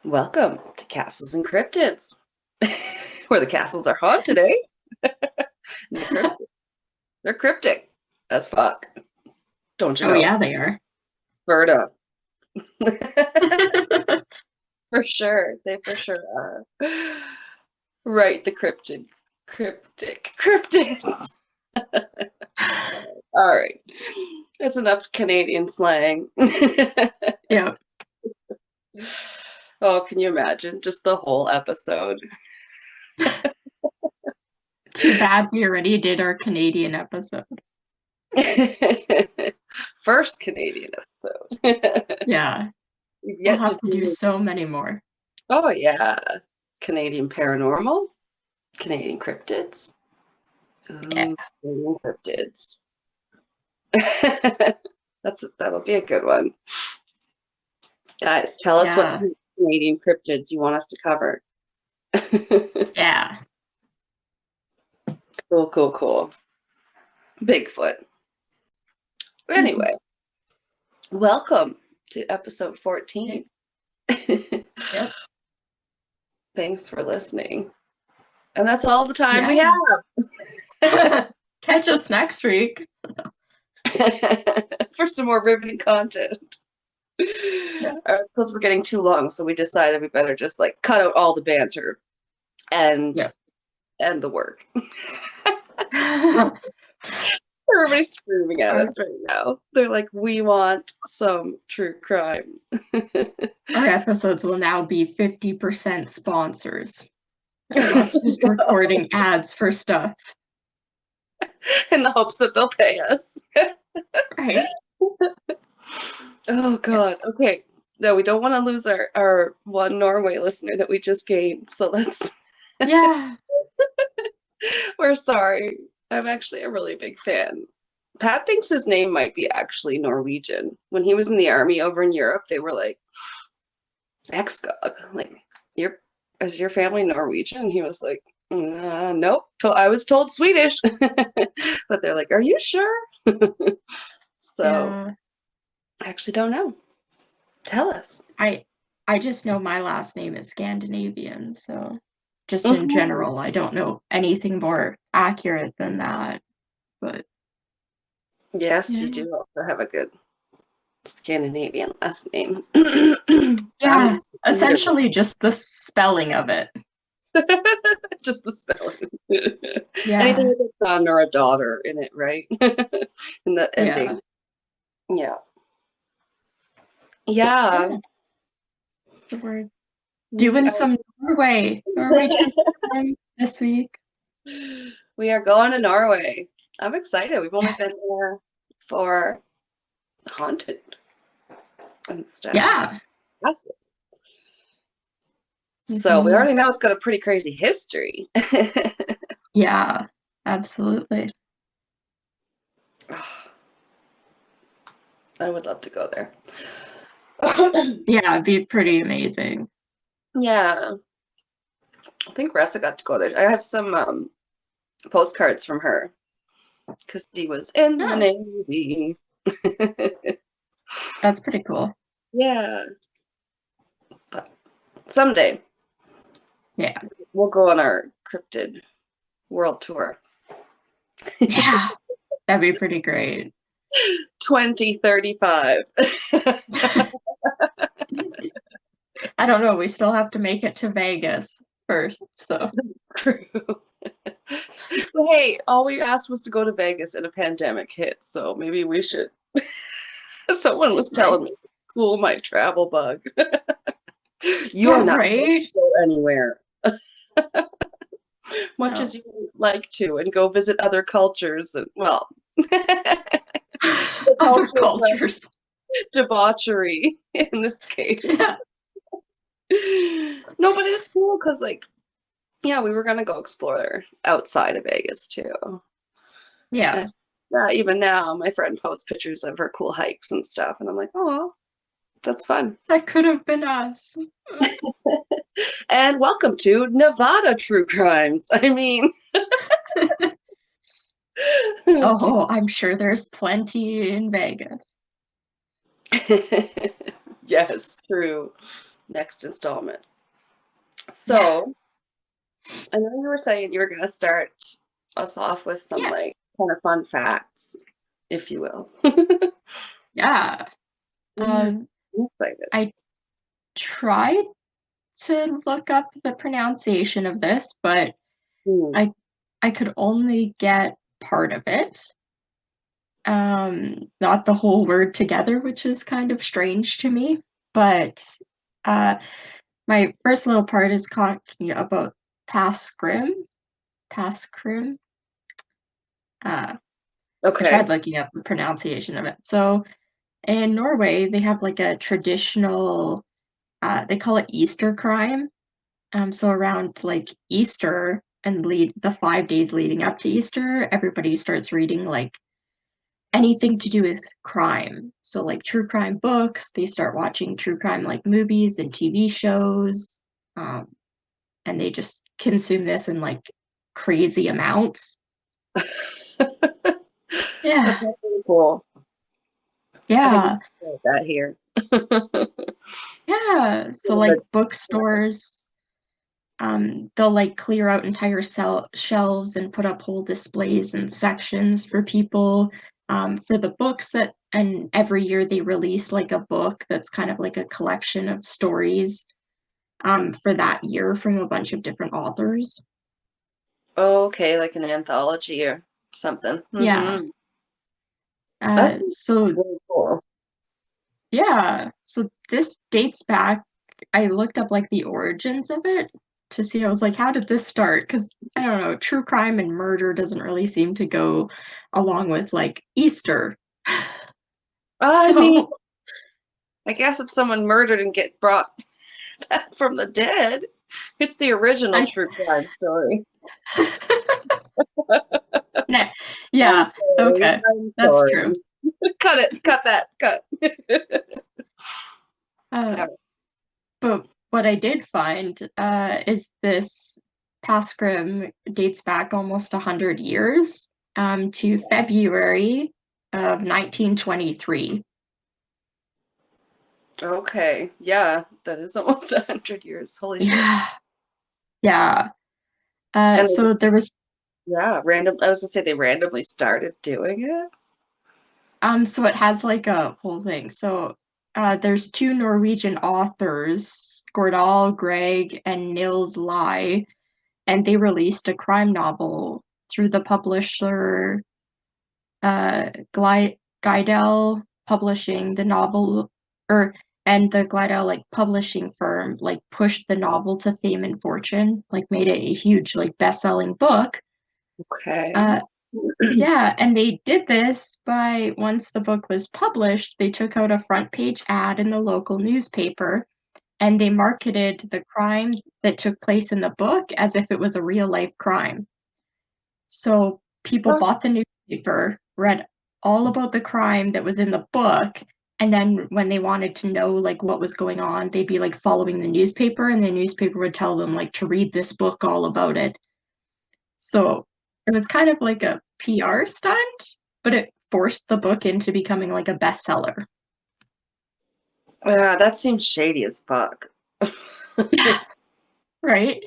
Welcome to Castles and Cryptids, where the castles are haunted, eh? They're cryptic as fuck. Don't you Oh, know? yeah, they are. Berta. For sure. They for sure are. Right, the cryptids. All right. That's enough Canadian slang. Yeah. Oh, can you imagine? Just the whole episode. Too bad we already did our Canadian episode. First Canadian episode. Yeah. We'll have to do so many more. Oh, yeah. Canadian paranormal, Canadian cryptids. Ooh, Yeah. Canadian cryptids. That'll be a good one. Guys, tell us what Canadian cryptids you want us to cover. Yeah. Cool. Bigfoot. Anyway, welcome to episode 14. Yep. Thanks for listening. And that's all the time we have. Catch us next week. For some more riveting content. Because we're getting too long, so we decided we better just like cut out all the banter and the work. Everybody's screaming at us right now. They're like, we want some true crime. Our episodes will now be 50% sponsors. Us just recording ads for stuff. In the hopes that they'll pay us. Right. Oh, God. Okay. No, we don't want to lose our one Norway listener that we just gained. So let's... Yeah. We're sorry. I'm actually a really big fan. Pat thinks his name might be actually Norwegian. When he was in the army over in Europe, they were like, Ex-Gog, like, is your family Norwegian? And he was like, nope. I was told Swedish. But they're like, are you sure? So, I actually don't know. Tell us. I just know my last name is Scandinavian, so just in general, I don't know anything more accurate than that. But yes, you do also have a good Scandinavian last name. Yeah, essentially just the spelling of it. Just the spelling. Yeah. Anything with a son or a daughter in it, right? In the ending. Yeah. So we're doing some Norway this week. We are going to Norway. I'm excited. We've only been there for haunted and stuff. Yeah. So we already know it's got a pretty crazy history. Yeah, absolutely. I would love to go there. Yeah, it'd be pretty amazing. Yeah. I think Ressa got to go there. I have some postcards from her because she was in the Navy. That's pretty cool. Yeah. But someday. Yeah. We'll go on our cryptid world tour. Yeah. That'd be pretty great. 2035. I don't know. We still have to make it to Vegas first, so. True. Hey, all we asked was to go to Vegas and a pandemic hit, so maybe we should. Someone was telling me, cool my travel bug. You're not going to go anywhere. Much as you would like to, and go visit other cultures and, well, other cultures. Debauchery in this case. Yeah. No, but it's cool because, like, yeah, we were gonna go explore outside of Vegas too. Yeah. Even now, my friend posts pictures of her cool hikes and stuff, and I'm like, oh, that's fun. That could have been us. And welcome to Nevada True Crimes. I mean, oh, I'm sure there's plenty in Vegas. Yes, true. next installment. So, I know you were saying you were going to start us off with some like kind of fun facts, if you will. Yeah. I'm excited. I tried to look up the pronunciation of this, but I could only get part of it. Not the whole word together, which is kind of strange to me. But my first little part is talking about Paskrim. Paskrim. I Okay. tried looking up the pronunciation of it. So in Norway, they have like a traditional, they call it Easter crime. So around like Easter and the 5 days leading up to Easter, everybody starts reading like anything to do with crime. So like true crime books, they start watching true crime like movies and TV shows, and they just consume this in like crazy amounts. Yeah. That's really cool. Yeah. I think we should that here. Yeah. So like bookstores, they'll like clear out entire shelves and put up whole displays and sections for people, for the books and every year they release like a book that's kind of like a collection of stories, for that year from a bunch of different authors. Okay, like an anthology or something. Yeah. That's So really cool. yeah, so this dates back. I looked up like the origins of it to see. I was like, how did this start? Because I don't know, true crime and murder doesn't really seem to go along with like Easter. I mean, So I guess if someone murdered and get brought back from the dead, it's the original I true crime story. nah, I'm yeah, sorry. okay, I'm that's true. sorry. Cut it. Cut that. Cut. Uh, but what I did find is this Pascrim dates back almost 100 years, to February of 1923. Okay. Yeah, that is almost 100 years. Holy shit. Yeah. Yeah. And So there was random. I was gonna say they randomly started doing it. so it has like a whole thing. So there's two Norwegian authors, Gordal Greg and Nils Lai, and they released a crime novel through the publisher Guidel Publishing. The novel, or and the Glidell like publishing firm like pushed the novel to fame and fortune, like made it a huge like best-selling book. Okay. Yeah, and they did this by once the book was published, they took out a front page ad in the local newspaper and they marketed the crime that took place in the book as if it was a real life crime. So people bought the newspaper, read all about the crime that was in the book, and then when they wanted to know like what was going on, they'd be like following the newspaper and the newspaper would tell them like to read this book all about it. So it was kind of like a PR stunt, but it forced the book into becoming like a bestseller. Yeah, that seems shady as fuck. Yeah, right.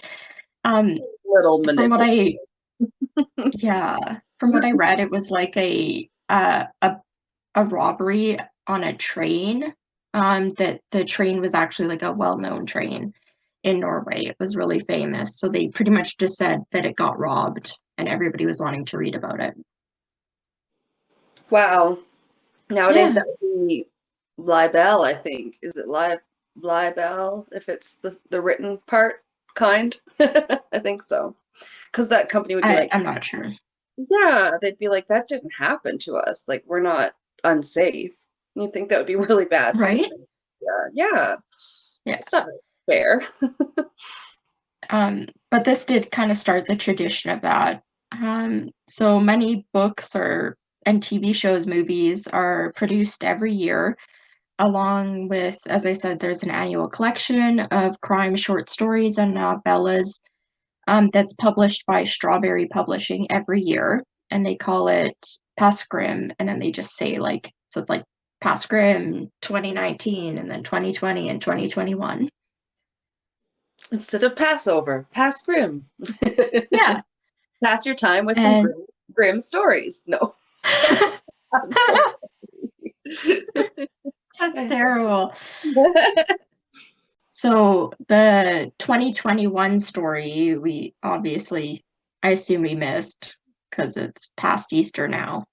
Little From what manipulative. from what I read, it was like a robbery on a train. That the train was actually like a well-known train in Norway. It was really famous. So they pretty much just said that it got robbed and everybody was wanting to read about it. Wow. Nowadays Yeah. that would be libel, I think. Is it libel if it's the written part kind? I think so. Because that company would be like, I'm not sure. yeah, they'd be like, that didn't happen to us. Like, we're not unsafe. You think that would be really bad for the Right? trade? Yeah, yeah. Yeah. It's not fair. But this did kind of start the tradition of that. So many books and TV shows, movies are produced every year, along with, as I said, there's an annual collection of crime short stories and novellas, that's published by Strawberry Publishing every year, and they call it Pascrim, and then they just say like, so it's like Pascrim 2019, and then 2020 and 2021. Instead of Passover, pass Grim. Yeah. Pass your time with some And grim stories. No. I'm so that's terrible. So the 2021 story, we obviously, I assume we missed because it's past Easter now.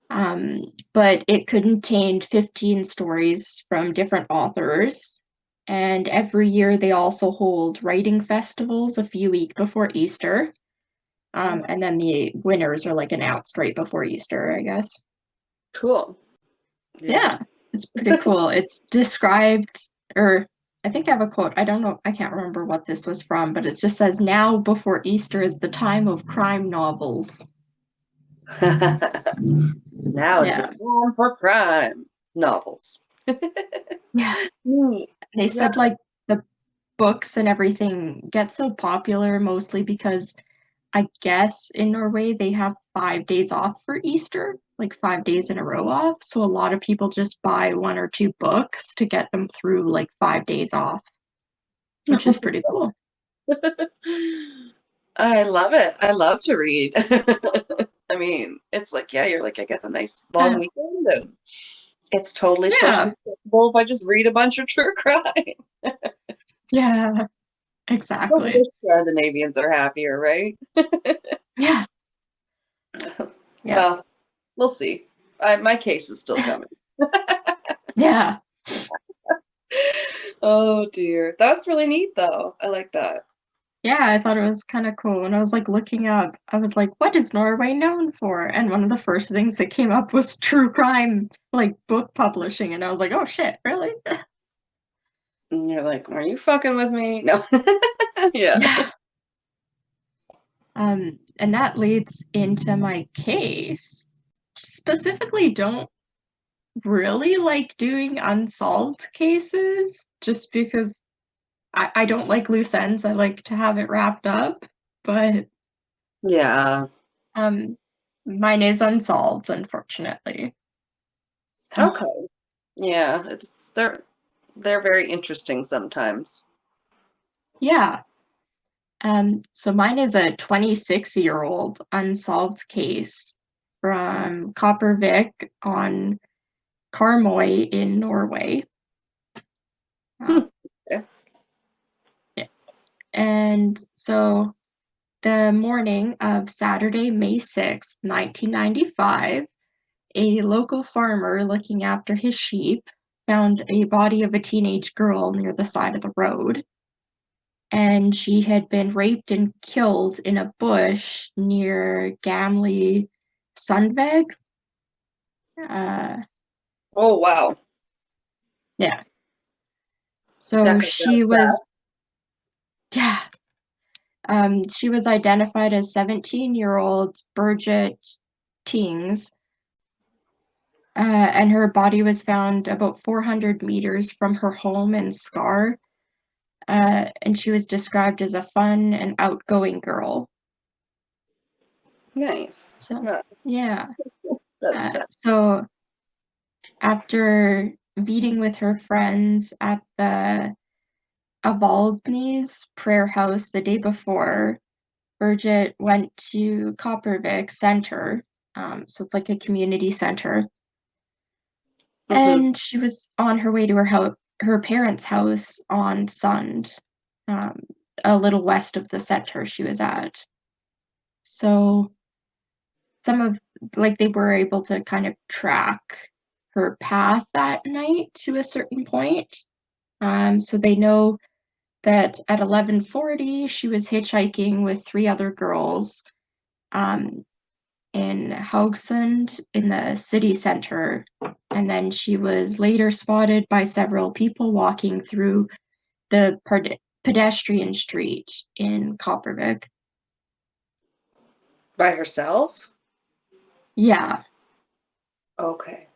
But it contained 15 stories from different authors. And every year they also hold writing festivals a few weeks before Easter. And then the winners are like announced right before Easter, I guess. Cool. Yeah, it's pretty cool. It's described, or I think I have a quote. I don't know, I can't remember what this was from, but it just says, "Now before Easter is the time of crime novels." Now is the Yeah. time for crime novels. Yeah. Neat. They Yeah. said like the books and everything get so popular mostly because I guess in Norway they have 5 days off for Easter, like 5 days in a row off. So a lot of people just buy one or two books to get them through like 5 days off, which is pretty cool. I love it. I love to read. I mean, it's like, yeah, you're like, I get a nice long weekend, and it's totally Yeah. socially acceptable if I just read a bunch of true crime. Yeah, Only exactly. the Scandinavians are happier, right? Yeah. Yeah. Well, we'll see. My case is still coming. Yeah. Oh dear. That's really neat though. I like that. Yeah, I thought it was kind of cool. And I was like looking up, I was like, what is Norway known for? And one of the first things that came up was true crime, like book publishing. And I was like, oh shit, really? And you're like, are you fucking with me? No. Yeah. Yeah. And that leads into my case. Specifically, don't really like doing unsolved cases just because I don't like loose ends. I like to have it wrapped up. But Yeah. um mine is unsolved, unfortunately. Okay. Yeah. It's they're very interesting sometimes. Yeah. So mine is a 26-year-old unsolved case from Kopervik on Karmøy in Norway. Hmm. Yeah. Yeah. And so the morning of Saturday, May 6th, 1995, a local farmer looking after his sheep found a body of a teenage girl near the side of the road. And she had been raped and killed in a bush near Gamley Sundveg. Uh, Oh wow. yeah. So That comes she out was, fast. yeah. She was identified as 17-year-old Birgitte Tengs, and her body was found about 400 meters from her home in Skar. And she was described as a fun and outgoing girl. Nice. So, Yeah, yeah. that's sad. So after meeting with her friends at the Avaldnes prayer house the day before, Birgit went to Kopervik Center. So it's like a community center. Mm-hmm. And she was on her way to her parents' house on Sund, um, a little west of the center she was at. So some of like they were able to kind of track her path that night to a certain point. So they know that at 11:40 she was hitchhiking with three other girls um, in Haugesund in the city center, and then she was later spotted by several people walking through the pedestrian street in Kopervik. By herself? Yeah, Okay.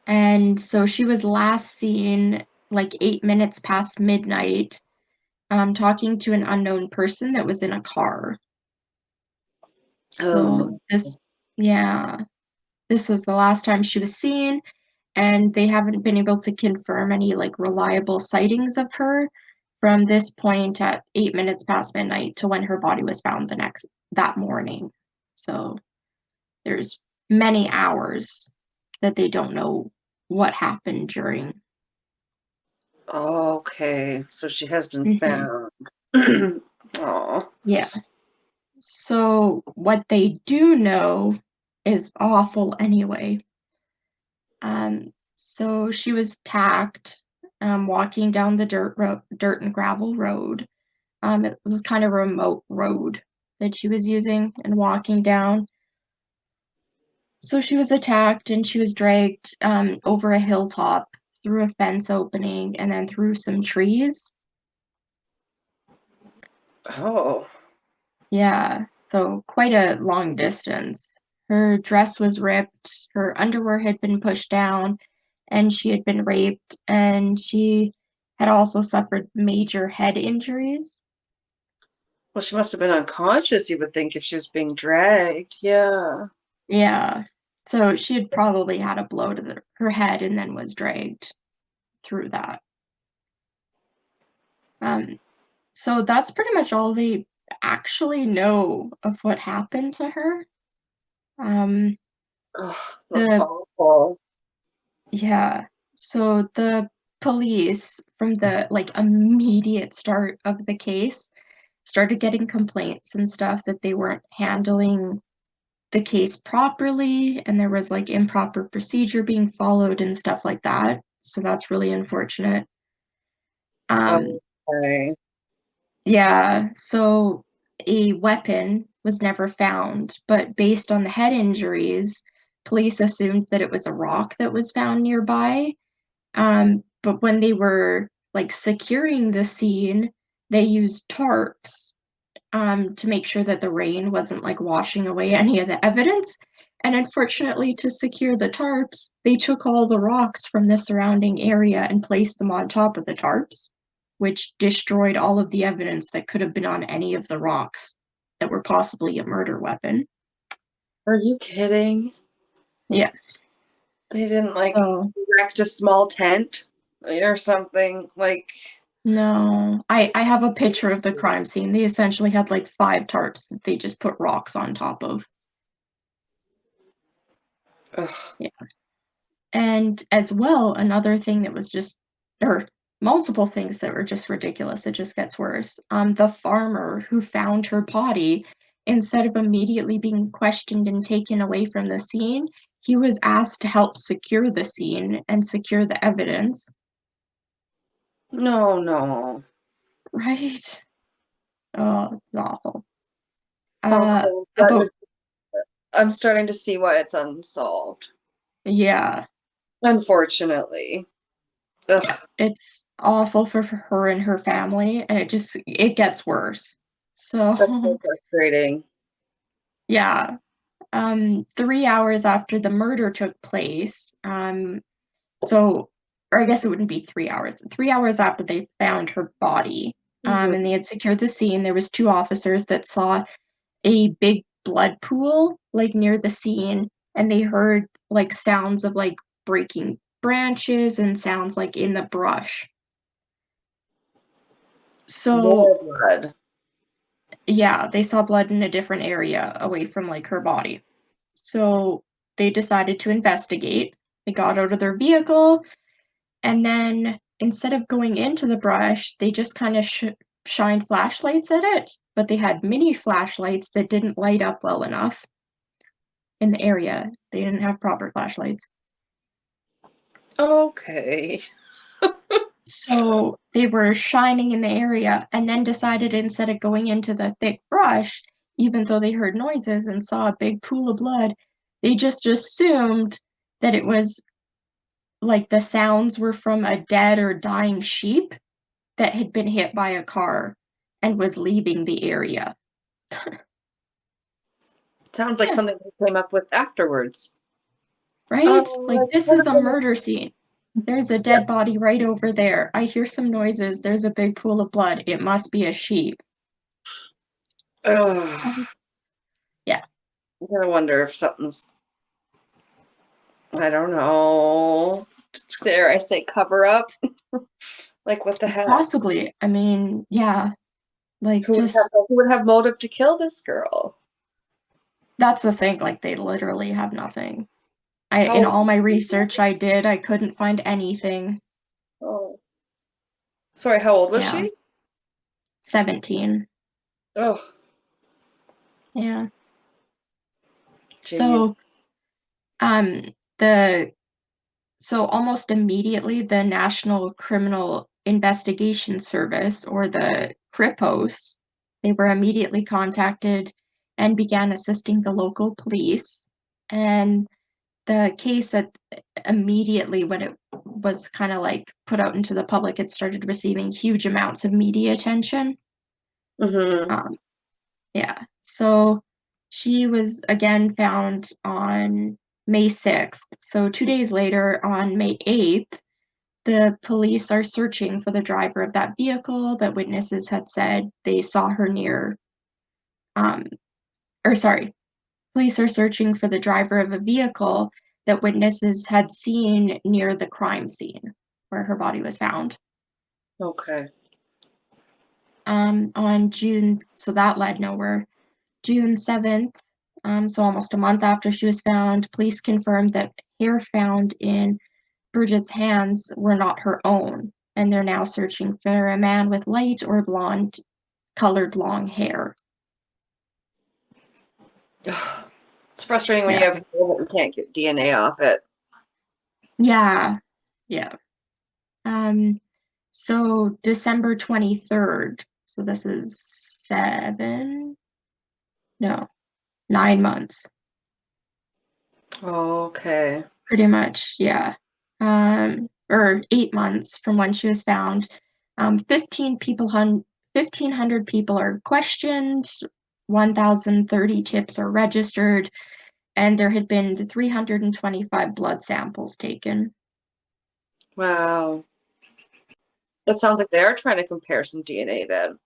and so she was last seen like 8 minutes past midnight, talking to an unknown person that was in a car. Oh, So yeah, this was the last time she was seen, and they haven't been able to confirm any like reliable sightings of her from this point at 8 minutes past midnight to when her body was found that morning. So there's many hours that they don't know what happened during. Okay, so she has been found. Oh. Yeah. So what they do know is awful anyway. So she was attacked walking down the dirt and gravel road. It was kind of a remote road that she was using and walking down. So she was attacked and she was dragged over a hilltop, through a fence opening, and then through some trees. Oh. Yeah, so quite a long distance. Her dress was ripped, her underwear had been pushed down, and she had been raped, and she had also suffered major head injuries. Well, she must have been unconscious, you would think, if she was being dragged. Yeah. Yeah, so she had probably had a blow to her head and then was dragged through that. So that's pretty much all they actually know of what happened to her. Oh, that's The awful. Yeah. So the police, from the immediate start of the case, started getting complaints and stuff that they weren't handling the case properly, and there was improper procedure being followed and stuff like that. So that's really unfortunate. Okay. Yeah, so a weapon was never found, but based on the head injuries, police assumed that it was a rock that was found nearby. But when they were securing the scene, they used tarps to make sure that the rain wasn't washing away any of the evidence. And unfortunately, to secure the tarps, they took all the rocks from the surrounding area and placed them on top of the tarps, which destroyed all of the evidence that could have been on any of the rocks that were possibly a murder weapon. Are you kidding? Yeah. They didn't So erect a small tent or something no, I have a picture of the crime scene. They essentially had 5 tarps that they just put rocks on top of. ugh. Yeah. And as well, another thing that was or multiple things that were just ridiculous. It just gets worse. The farmer who found her body, instead of immediately being questioned and taken away from the scene, he was asked to help secure the scene and secure the evidence. No. Right? Oh, it's awful. Okay. About I'm starting to see why it's unsolved. Yeah, Unfortunately. yeah, Ugh. it's awful for her and her family, and it gets worse. That's so So, frustrating. yeah, 3 hours after the murder took place, so, or I guess it wouldn't be 3 hours. 3 hours after they found her body, Mhm. and they had secured the scene, there was 2 officers that saw a big blood pool near the scene, and they heard sounds of breaking branches and sounds in the brush. So More blood. yeah, they saw blood in a different area away from her body. So they decided to investigate. They got out of their vehicle, and then instead of going into the brush, they just kind of shined flashlights at it, but they had mini flashlights that didn't light up well enough in the area. They didn't have proper flashlights. Okay. So they were shining in the area and then decided, instead of going into the thick brush, even though they heard noises and saw a big pool of blood, they just assumed that it was the sounds were from a dead or dying sheep that had been hit by a car and was leaving the area. Sounds like Yeah, something they came up with afterwards. right? Oh, This is a murder scene. There's a dead body right over there. I hear some noises. There's a big pool of blood. It must be a sheep. ugh. Yeah. I'm gonna wonder if something's, I don't know. Dare I say cover up? Like, what the heck? Possibly. I mean, yeah, like just Who would have motive to kill this girl? that's the thing. Like they literally have nothing. In How? all my research I did, I couldn't find anything. Oh, sorry. How old was Yeah, she? 17. Oh, Yeah. geez. So, um, the so almost immediately the National Criminal Investigation Service, or the CRIPOS, they were immediately contacted and began assisting the local police. And the case that immediately when it was kind of like put out into the public, it started receiving huge amounts of media attention. Mm-hmm. Um, yeah. So she was again found on May 6th. So 2 days later, on May 8th, the police are searching for the driver of that vehicle that witnesses had said they saw her near. Um, or sorry, police are searching for the driver of a vehicle that witnesses had seen near the crime scene where her body was found. Okay. On June, so that led nowhere. June 7th, so almost a month after she was found, police confirmed that hair found in Birgitte's hands were not her own, and they're now searching for a man with light or blonde colored long hair. It's frustrating when you Yeah. have hair but you can't get DNA off it. Yeah. Yeah. Um, so December 23rd. So this is no, 9 months. Okay. Pretty much, yeah. Or 8 months from when she was found. 1,500 people are questioned, 1,030 tips are registered, and there had been 325 blood samples taken. Wow. It sounds like they're trying to compare some DNA then.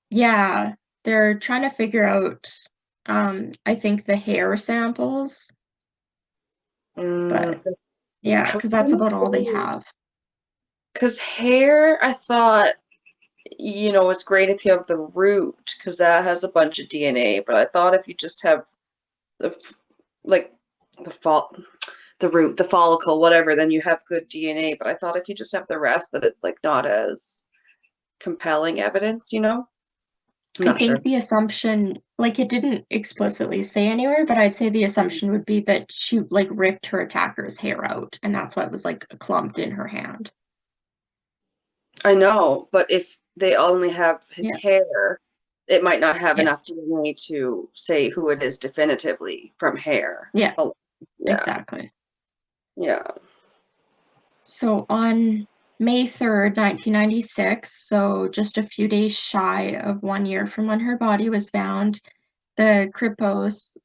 Yeah, they're trying to figure out, I think the hair samples, but yeah, because that's about all they have. Because hair, I thought, it's great if you have the root because that has a bunch of DNA. But I thought if you just have like the fol the root, the follicle, whatever, then you have good DNA. But I thought if you just have the rest, that it's like not as compelling evidence. I'm I not sure. think the assumption, like it didn't explicitly say anywhere, but I'd say the assumption would be that she like ripped her attacker's hair out, and that's why it was like clumped in her hand. I know, but if they only have his Yeah, hair, it might not have yeah, enough DNA to say who it is definitively from hair. yeah, Oh, yeah, exactly. yeah. So on May 3rd, 1996, so just a few days shy of 1 year from when her body was found, the Kripos,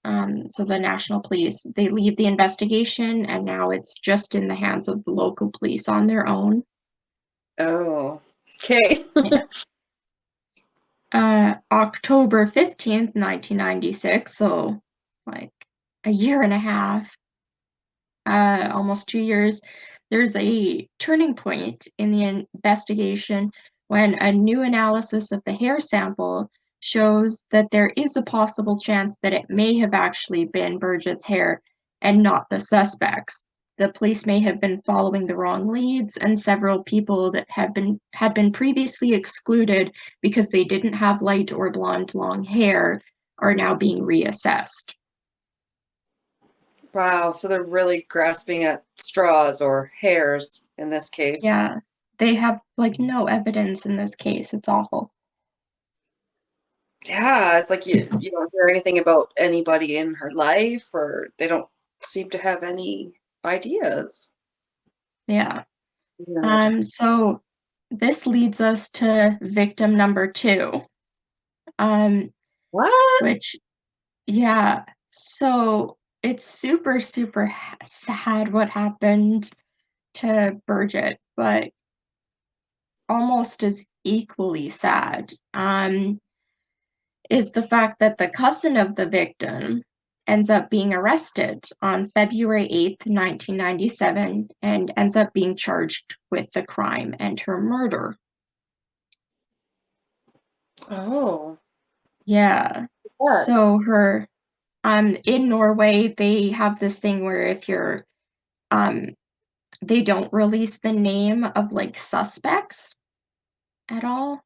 so the National Police, they leave the investigation, and now it's just in the hands of the local police on their own. Oh, okay. Yeah. October 15th, 1996, so like a year and a half, almost 2 years, there's a turning point in the investigation when a new analysis of the hair sample shows that there is a possible chance that it may have actually been Birgitte's hair and not the suspects. The police may have been following the wrong leads, and several people that had been previously excluded because they didn't have light or blonde long hair are now being reassessed. Wow, so they're really grasping at straws or hairs in this case. Yeah, they have like no evidence in this case. It's awful. Yeah, it's like you don't hear anything about anybody in her life, or they don't seem to have any ideas. Yeah. Weird. So this leads us to victim number two. Um, What? which yeah, so it's super, super sad what happened to Birgit, but almost as equally sad is the fact that the cousin of the victim ends up being arrested on February 8th, 1997, and ends up being charged with the crime and her murder. Oh. Yeah. What? So her in Norway, they have this thing where if you're they don't release the name of like suspects at all.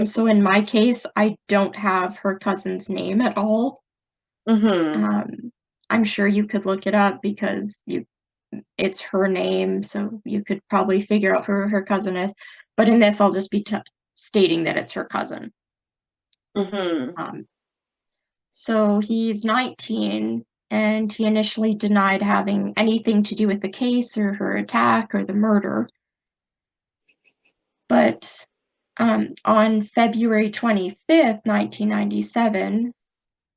So in my case, I don't have her cousin's name at all. I'm sure you could look it up because it's her name, so you could probably figure out who her cousin is. But in this, I'll just be stating that it's her cousin. So he's 19, and he initially denied having anything to do with the case or her attack or the murder. But on February 25th, 1997,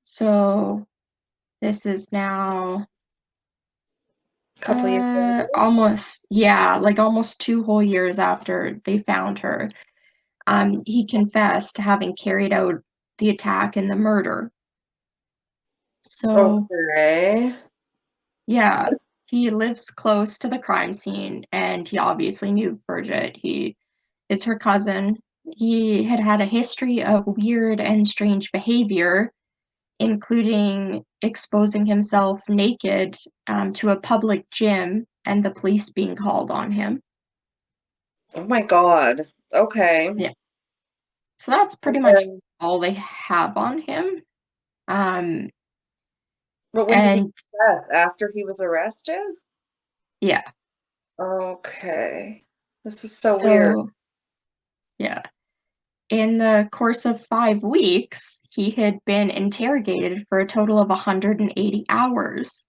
so this is now Couple years later. almost 2 whole years after they found her. He confessed to having carried out the attack and the murder. So Okay. yeah, he lives close to the crime scene, and he obviously knew Birgitte. He is her cousin. He had had a history of weird and strange behavior, including exposing himself naked to a public gym and the police being called on him. Oh my God. Okay. Yeah. So that's pretty much all they have on him. But when did he confess? After he was arrested? Yeah. Okay. This is so weird. Yeah. In the course of 5 weeks, he had been interrogated for a total of 180 hours,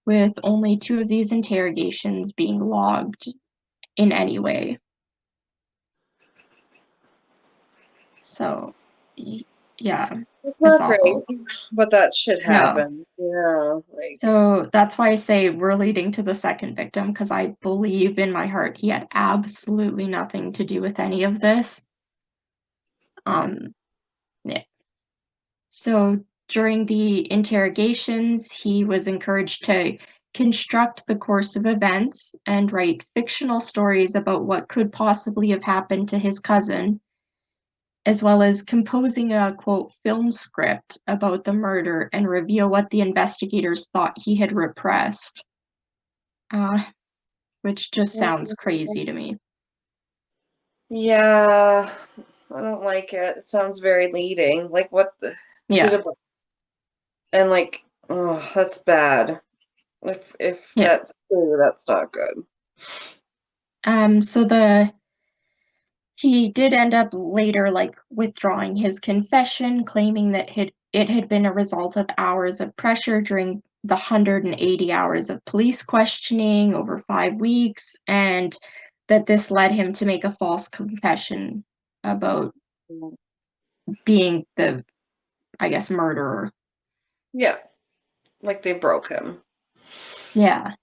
with only 2 of these interrogations being logged in any way. So, yeah, It's it's not awful. great, but that should No. happen. Yeah. So that's why I say we're leading to the second victim, because I believe in my heart he had absolutely nothing to do with any of this. Yeah. So during the interrogations, he was encouraged to construct the course of events and write fictional stories about what could possibly have happened to his cousin, as well as composing a, quote, film script about the murder and reveal what the investigators thought he had repressed. Which just sounds crazy to me. Yeah. I don't like it. It sounds very leading. Like what the Yeah. and like, oh, that's bad. If Yeah. that's true, that's not good. So he did end up later withdrawing his confession, claiming that it had been a result of hours of pressure during the 180 hours of police questioning over 5 weeks, and that this led him to make a false confession about being the, I guess, murderer. Yeah. Like they broke him. Yeah.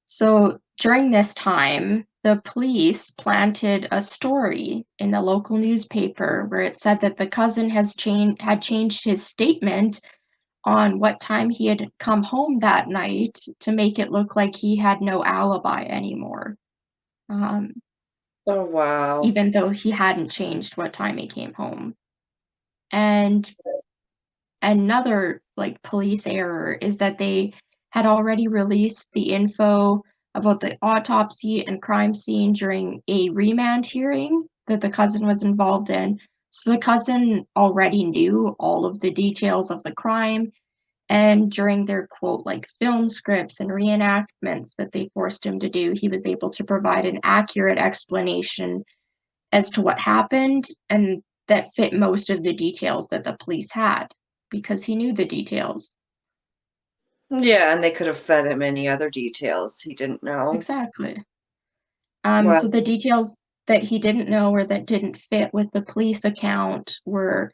So during this time, the police planted a story in the local newspaper where it said that the cousin had changed his statement on what time he had come home that night to make it look like he had no alibi anymore. Oh wow. Even though he hadn't changed what time he came home. And another police error is that they had already released the info about the autopsy and crime scene during a remand hearing that the cousin was involved in. So the cousin already knew all of the details of the crime, and during their quote film scripts and reenactments that they forced him to do, he was able to provide an accurate explanation as to what happened, and that fit most of the details that the police had because he knew the details. Yeah, and they could have fed him any other details he didn't know. Exactly. Wow. So the details that he didn't know or that didn't fit with the police account were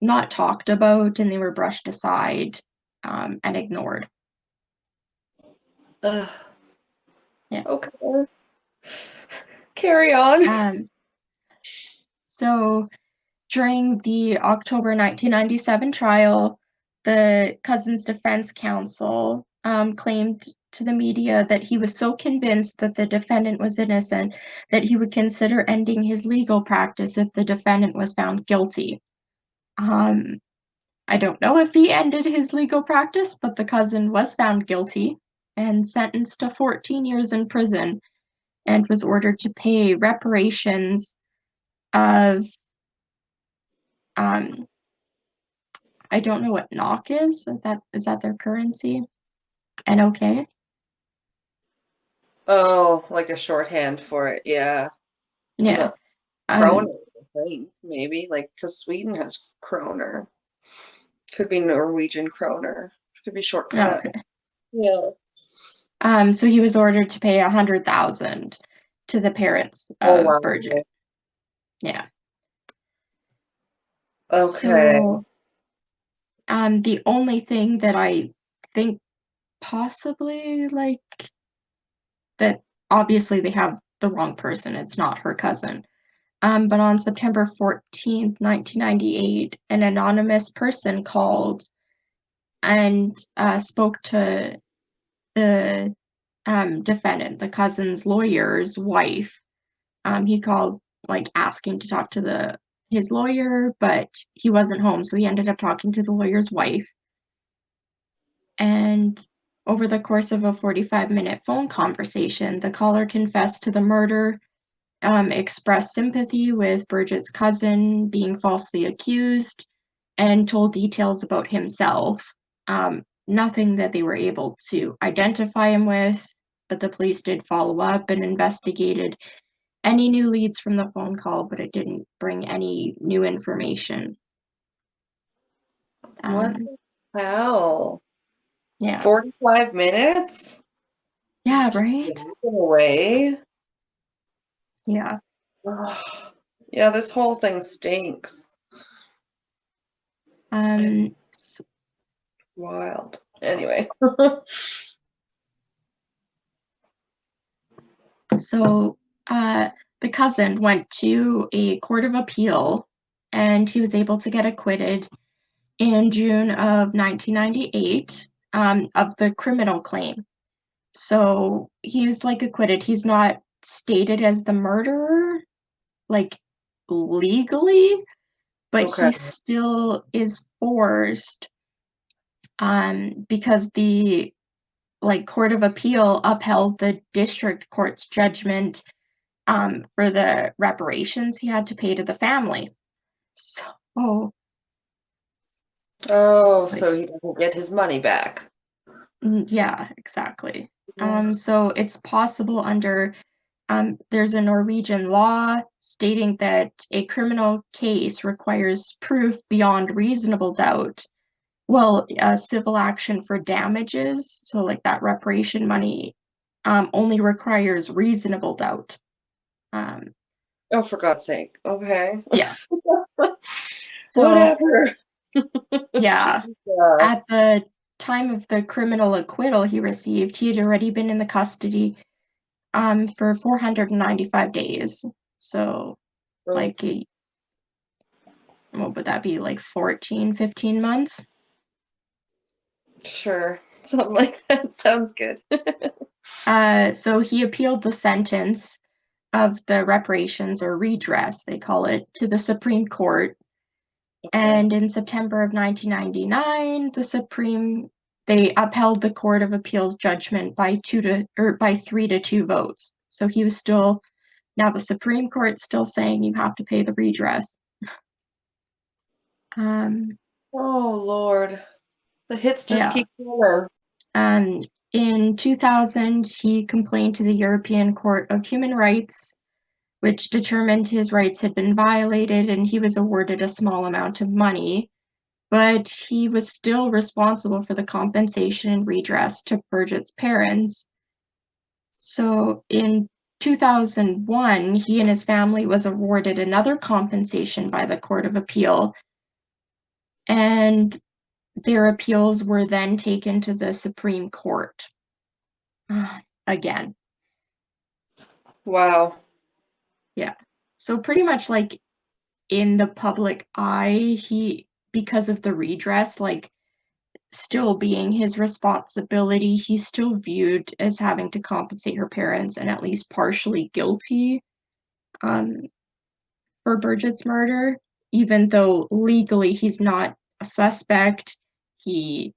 not talked about, and they were brushed aside and ignored. Yeah. Okay. Carry on. So during the October 1997 trial, the cousin's defense counsel claimed to the media that he was so convinced that the defendant was innocent that he would consider ending his legal practice if the defendant was found guilty. I don't know if he ended his legal practice, but the cousin was found guilty and sentenced to 14 years in prison and was ordered to pay reparations of I don't know what NOK is. Is that their currency? NOK? Oh, like a shorthand for it, yeah. Yeah. Kroner, I think, maybe, like, because Sweden has kroner. Could be Norwegian kroner. Could be short for that. Okay. Yeah. So he was ordered to pay 100,000 to the parents Oh, of wow. Birgitte. Yeah. Okay. So, the only thing that I think possibly like that obviously they have the wrong person. It's not her cousin. But on September 14th, 1998, an anonymous person called and spoke to the defendant, the cousin's lawyer's wife. He called like asking to talk to his lawyer, but he wasn't home, so he ended up talking to the lawyer's wife. And over the course of a 45-minute phone conversation, the caller confessed to the murder, expressed sympathy with Birgitte's cousin being falsely accused, and told details about himself. Nothing that they were able to identify him with, but the police did follow up and investigated any new leads from the phone call, but it didn't bring any new information. What the hell? Yeah. 45 minutes? Yeah, Just right? away? Yeah. Ugh. Yeah, this whole thing stinks. Wild. Anyway. So the cousin went to a court of appeal and he was able to get acquitted in June of 1998 of the criminal claim. So he's like acquitted. He's not stated as the murderer, like legally, but Okay. he still is forced because the like court of appeal upheld the district court's judgment for the reparations he had to pay to the family. So, Oh, like, so he doesn't get his money back. yeah, exactly. Yeah. So it's possible under there's a Norwegian law stating that a criminal case requires proof beyond reasonable doubt. Well, civil action for damages, so like that reparation money, only requires reasonable doubt. Oh, for God's sake. Okay. Yeah. So, Whatever. yeah, at Jesus. the time of the criminal acquittal he received, he had already been in the custody for 495 days. So, Oh, like, what would that be, like 14, 15 months? sure. Something like that sounds good. So he appealed the sentence of the reparations or redress, they call it, to the Supreme Court. Okay. And in September of 1999, they upheld the Court of Appeals judgment by 3-2 votes. So he was still now the Supreme Court's still saying you have to pay the redress. Oh, Lord. The hits just Yeah. keep coming. In 2000, he complained to the European Court of Human Rights, which determined his rights had been violated, and he was awarded a small amount of money. But he was still responsible for the compensation and redress to Birgitte's parents. So in 2001, he and his family was awarded another compensation by the Court of Appeal, and their appeals were then taken to the Supreme Court. Again. Wow. Yeah. So pretty much like in the public eye, because of the redress, like still being his responsibility. He's still viewed as having to compensate her parents and at least partially guilty for Birgitte's murder, even though legally he's not a suspect. He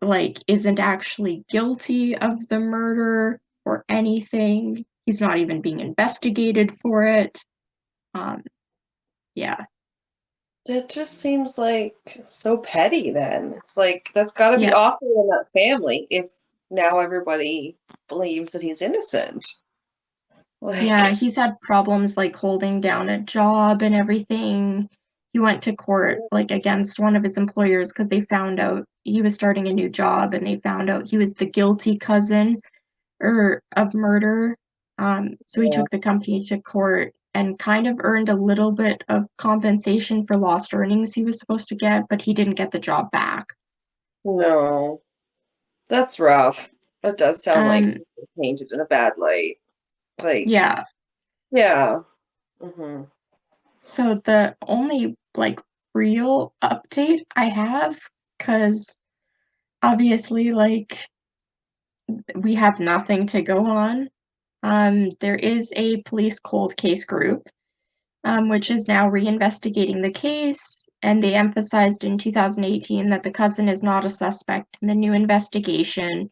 isn't actually guilty of the murder or anything. He's not even being investigated for it. Yeah. That just seems like so petty then. It's like that's gotta be Yeah. awful in that family if now everybody believes that he's innocent. Yeah, Like, he's had problems holding down a job and everything. He went to court against one of his employers because they found out he was starting a new job and they found out he was the guilty cousin of murder. So he yeah, took the company to court and kind of earned a little bit of compensation for lost earnings he was supposed to get, but he didn't get the job back. no, that's rough. That does sound like Um, painted in a bad light. Like, yeah. yeah. Hmm. So the only real update I have, because obviously we have nothing to go on. There is a police cold case group, which is now reinvestigating the case, and they emphasized in 2018 that the cousin is not a suspect in the new investigation.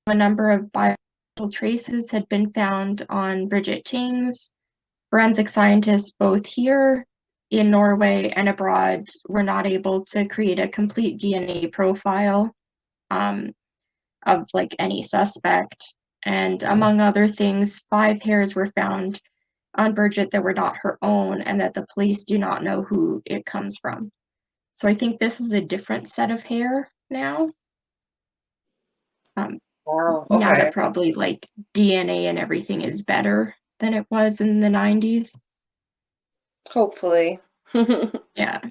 A number of biological traces had been found on Birgitte Tengs. Forensic scientists both here in Norway and abroad were not able to create a complete DNA profile of any suspect. And among other things, 5 hairs were found on Birgitte that were not her own and that the police do not know who it comes from. So I think this is a different set of hair now. Wow. Now Okay. that probably DNA and everything is better than it was in the 90s. Hopefully. Yeah.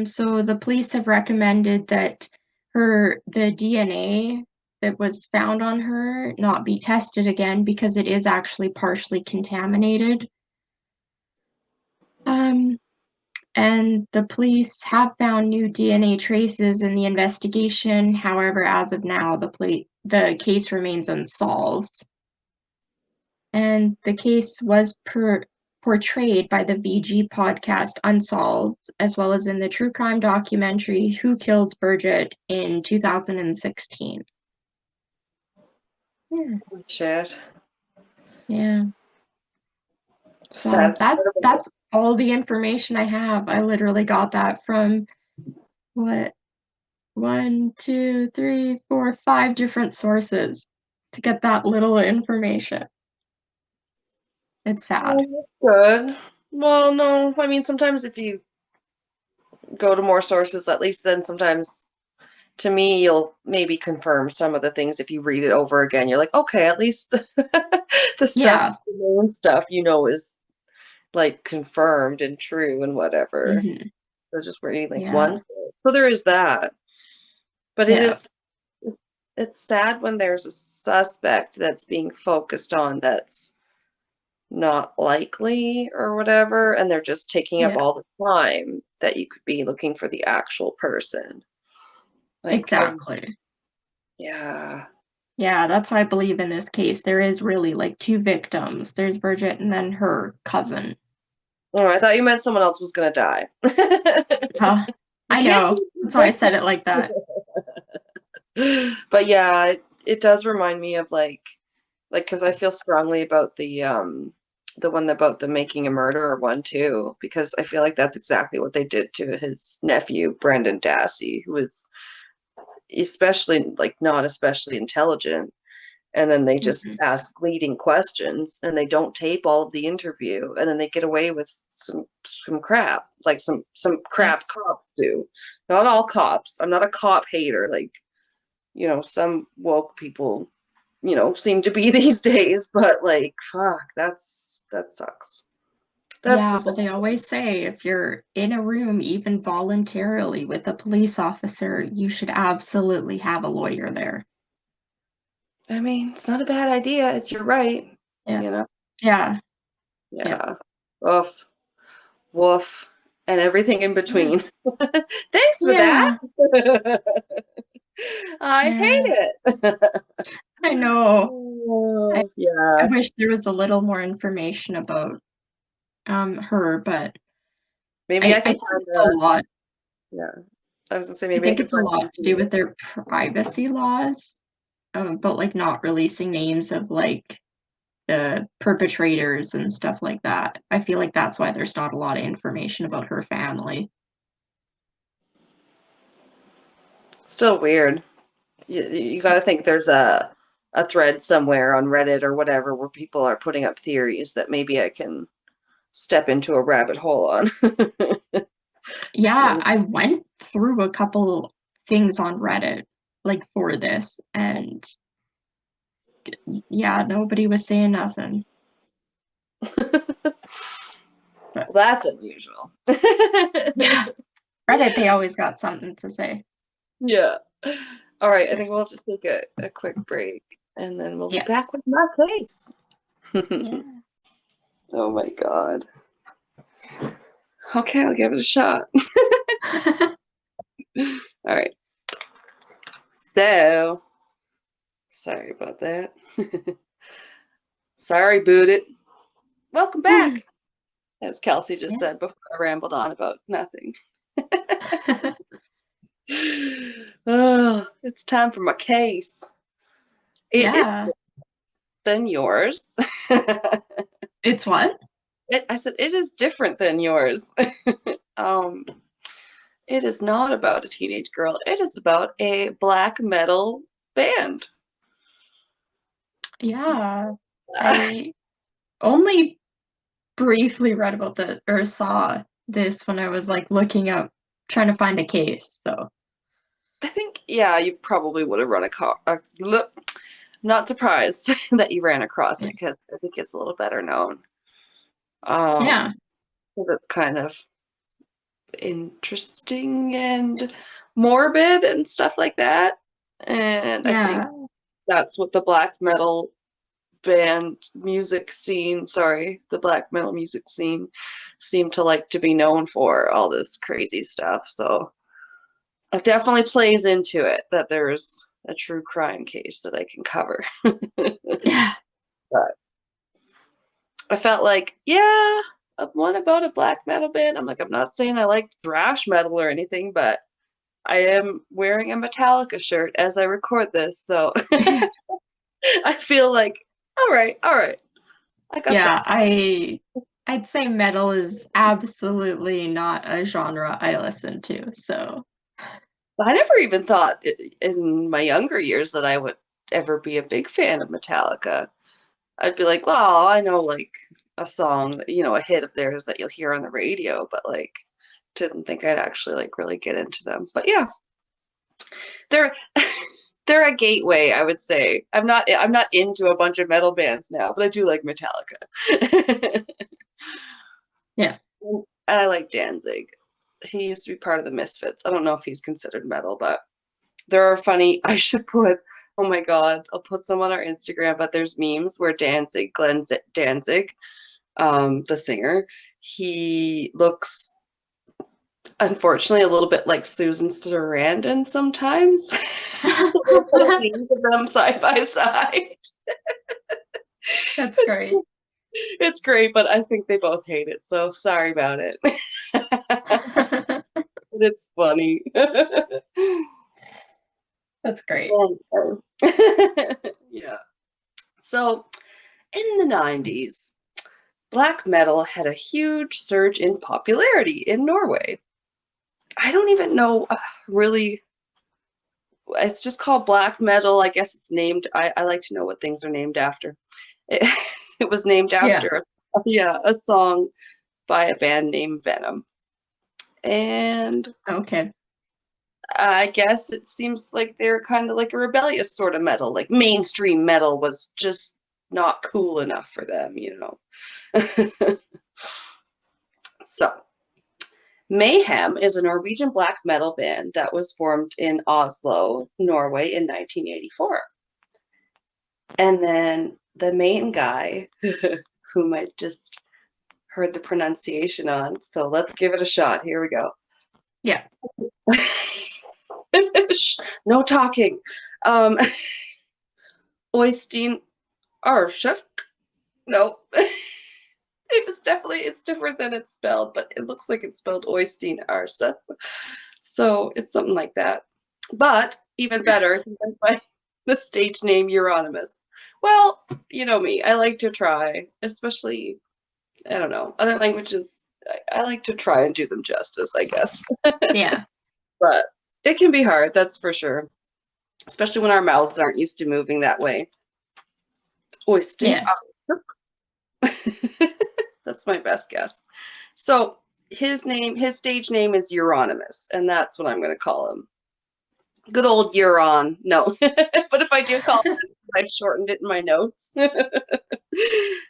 So the police have recommended that the DNA that was found on her not be tested again because it is actually partially contaminated. And the police have found new DNA traces in the investigation. However, as of now, the case remains unsolved. And the case was portrayed by the VG podcast Unsolved, as well as in the true crime documentary Who Killed Birgitte in 2016. Yeah. Shit. Yeah. So Sad. that's all the information I have. I literally got that from what 1, 2, 3, 4, 5 different sources to get that little information. It's sad. Oh, good. Well, no, I mean, sometimes if you go to more sources, at least then sometimes to me, you'll maybe confirm some of the things if you read it over again. You're like, okay, at least the stuff, Yeah. the known stuff, is confirmed and true and whatever. Hmm. So just reading one Yeah. source. So there is that. But Yeah. it's sad when there's a suspect that's being focused on that's not likely or whatever, and they're just taking up Yeah. all the time that you could be looking for the actual person. Exactly. Yeah. Yeah, that's why I believe in this case there is really 2 victims. There's Birgitte and then her cousin. Oh, I thought you meant someone else was gonna die. Huh. You I can't know. That's why I said it like that. But yeah, it does remind me of because I feel strongly about the one about the making a murderer one too, because I feel like that's exactly what they did to his nephew, Brendan Dassey, who was especially not especially intelligent. And then they just Mhm. ask leading questions and they don't tape all of the interview and then they get away with some crap, like some Yeah. crap cops do. Not all cops. I'm not a cop hater, some woke people, seem to be these days, but fuck, that sucks. That's Yeah, the well, sad they always say if you're in a room, even voluntarily, with a police officer, you should absolutely have a lawyer there. I mean, it's not a bad idea. It's your right, Yeah. you know? Yeah. Yeah. Yeah. Woof. Woof. and everything in Yeah. between. Thanks for Yeah. that. I Yeah. hate it. I know. I Oh, I yeah. wish there was a little more information about her, but Maybe I I can think find it's a lot. yeah. I was gonna say I maybe I think can it's a find lot to do something. with their privacy laws, but like not releasing names of like the perpetrators and stuff like that. I feel like that's why there's not a lot of information about her family. Still weird. You got to think there's a thread somewhere on Reddit or whatever where people are putting up theories that maybe I can step into a rabbit hole on. Yeah, I went through a couple things on Reddit like for this, and yeah, nobody was saying nothing. But Well, that's unusual. yeah, Reddit, they always got something to say. Yeah. All right, I Yeah. think we'll have to take a quick break and then we'll be Yeah. back with my case. Yeah. Oh my God. Okay, I'll give it a shot. All right. So, sorry about that. Sorry, boot it. Welcome back, as Kelsey just Yeah. said before I rambled on about nothing. Oh, it's time for my case. It is Yeah. than yours. It's what? I said it is different than yours. um, it is not about a teenage girl. It is about a black metal band. Yeah. I only briefly read about the or saw this when I was like looking up trying to find a case. So I think, yeah, you probably would have run look. Not surprised that you ran across it yeah. because I think it's a little better known. Um, Yeah. because it's kind of interesting and morbid and stuff like that. And I think Yeah. that's what the black metal band music scene, sorry, the black metal music scene seemed to like to be known for all this crazy stuff. So it definitely plays into it that there's a true crime case that I can cover. Yeah. But I felt like, yeah, one about a black metal band. I'm like, I'm not saying I like thrash metal or anything, but I am wearing a Metallica shirt as I record this, so I feel like, all right, I got Yeah, that. I'd say metal is absolutely not a genre I listen to. So I never even thought in my younger years that I would ever be a big fan of Metallica. I'd be like, well, I know like a song, a hit of theirs that you'll hear on the radio, but like didn't think I'd actually like really get into them. But yeah, they're they're a gateway, I would say. I'm not into a bunch of metal bands now, but I do like Metallica. yeah. And I like Danzig. He used to be part of the Misfits. I don't know if he's considered metal, but there are funny. I should put. Oh my God, I'll put some on our Instagram. But there's memes where Glenn Danzig, the singer, he looks unfortunately a little bit like Susan Sarandon sometimes. So we'll put memes of them side by side. That's great. It's great, but I think they both hate it, so sorry about it. But it's funny. That's great. Um, yeah. So in the 90s, black metal had a huge surge in popularity in Norway. I don't even know really. It's just called black metal. I guess it's named. I like to know what things are named after. It, it was named Yeah. after, yeah, a song by a band named Venom. And Okay. I guess it seems like they're kind of like a rebellious sort of metal. Like mainstream metal was just not cool enough for them. So, Mayhem is a Norwegian black metal band that was formed in Oslo, Norway in 1984. And then the main guy, whom I just heard the pronunciation on. So let's give it a shot. Here we go. Yeah. No talking. Oystein Arshuk. No. It's different than it's spelled, but it looks like it's spelled Oystein Arsa. So it's something like that. But even better, he went by the stage name Euronymous. Well, you know me, I like to try, especially, I don't know, other languages, I like to try and do them justice, I guess. Yeah. But it can be hard, that's for sure. Especially when our mouths aren't used to moving that way. Oystein. Yes. That's my best guess. So his stage name is Euronymous, and that's what I'm going to call him. Good old Euron. No, but if I do call him, I've shortened it in my notes.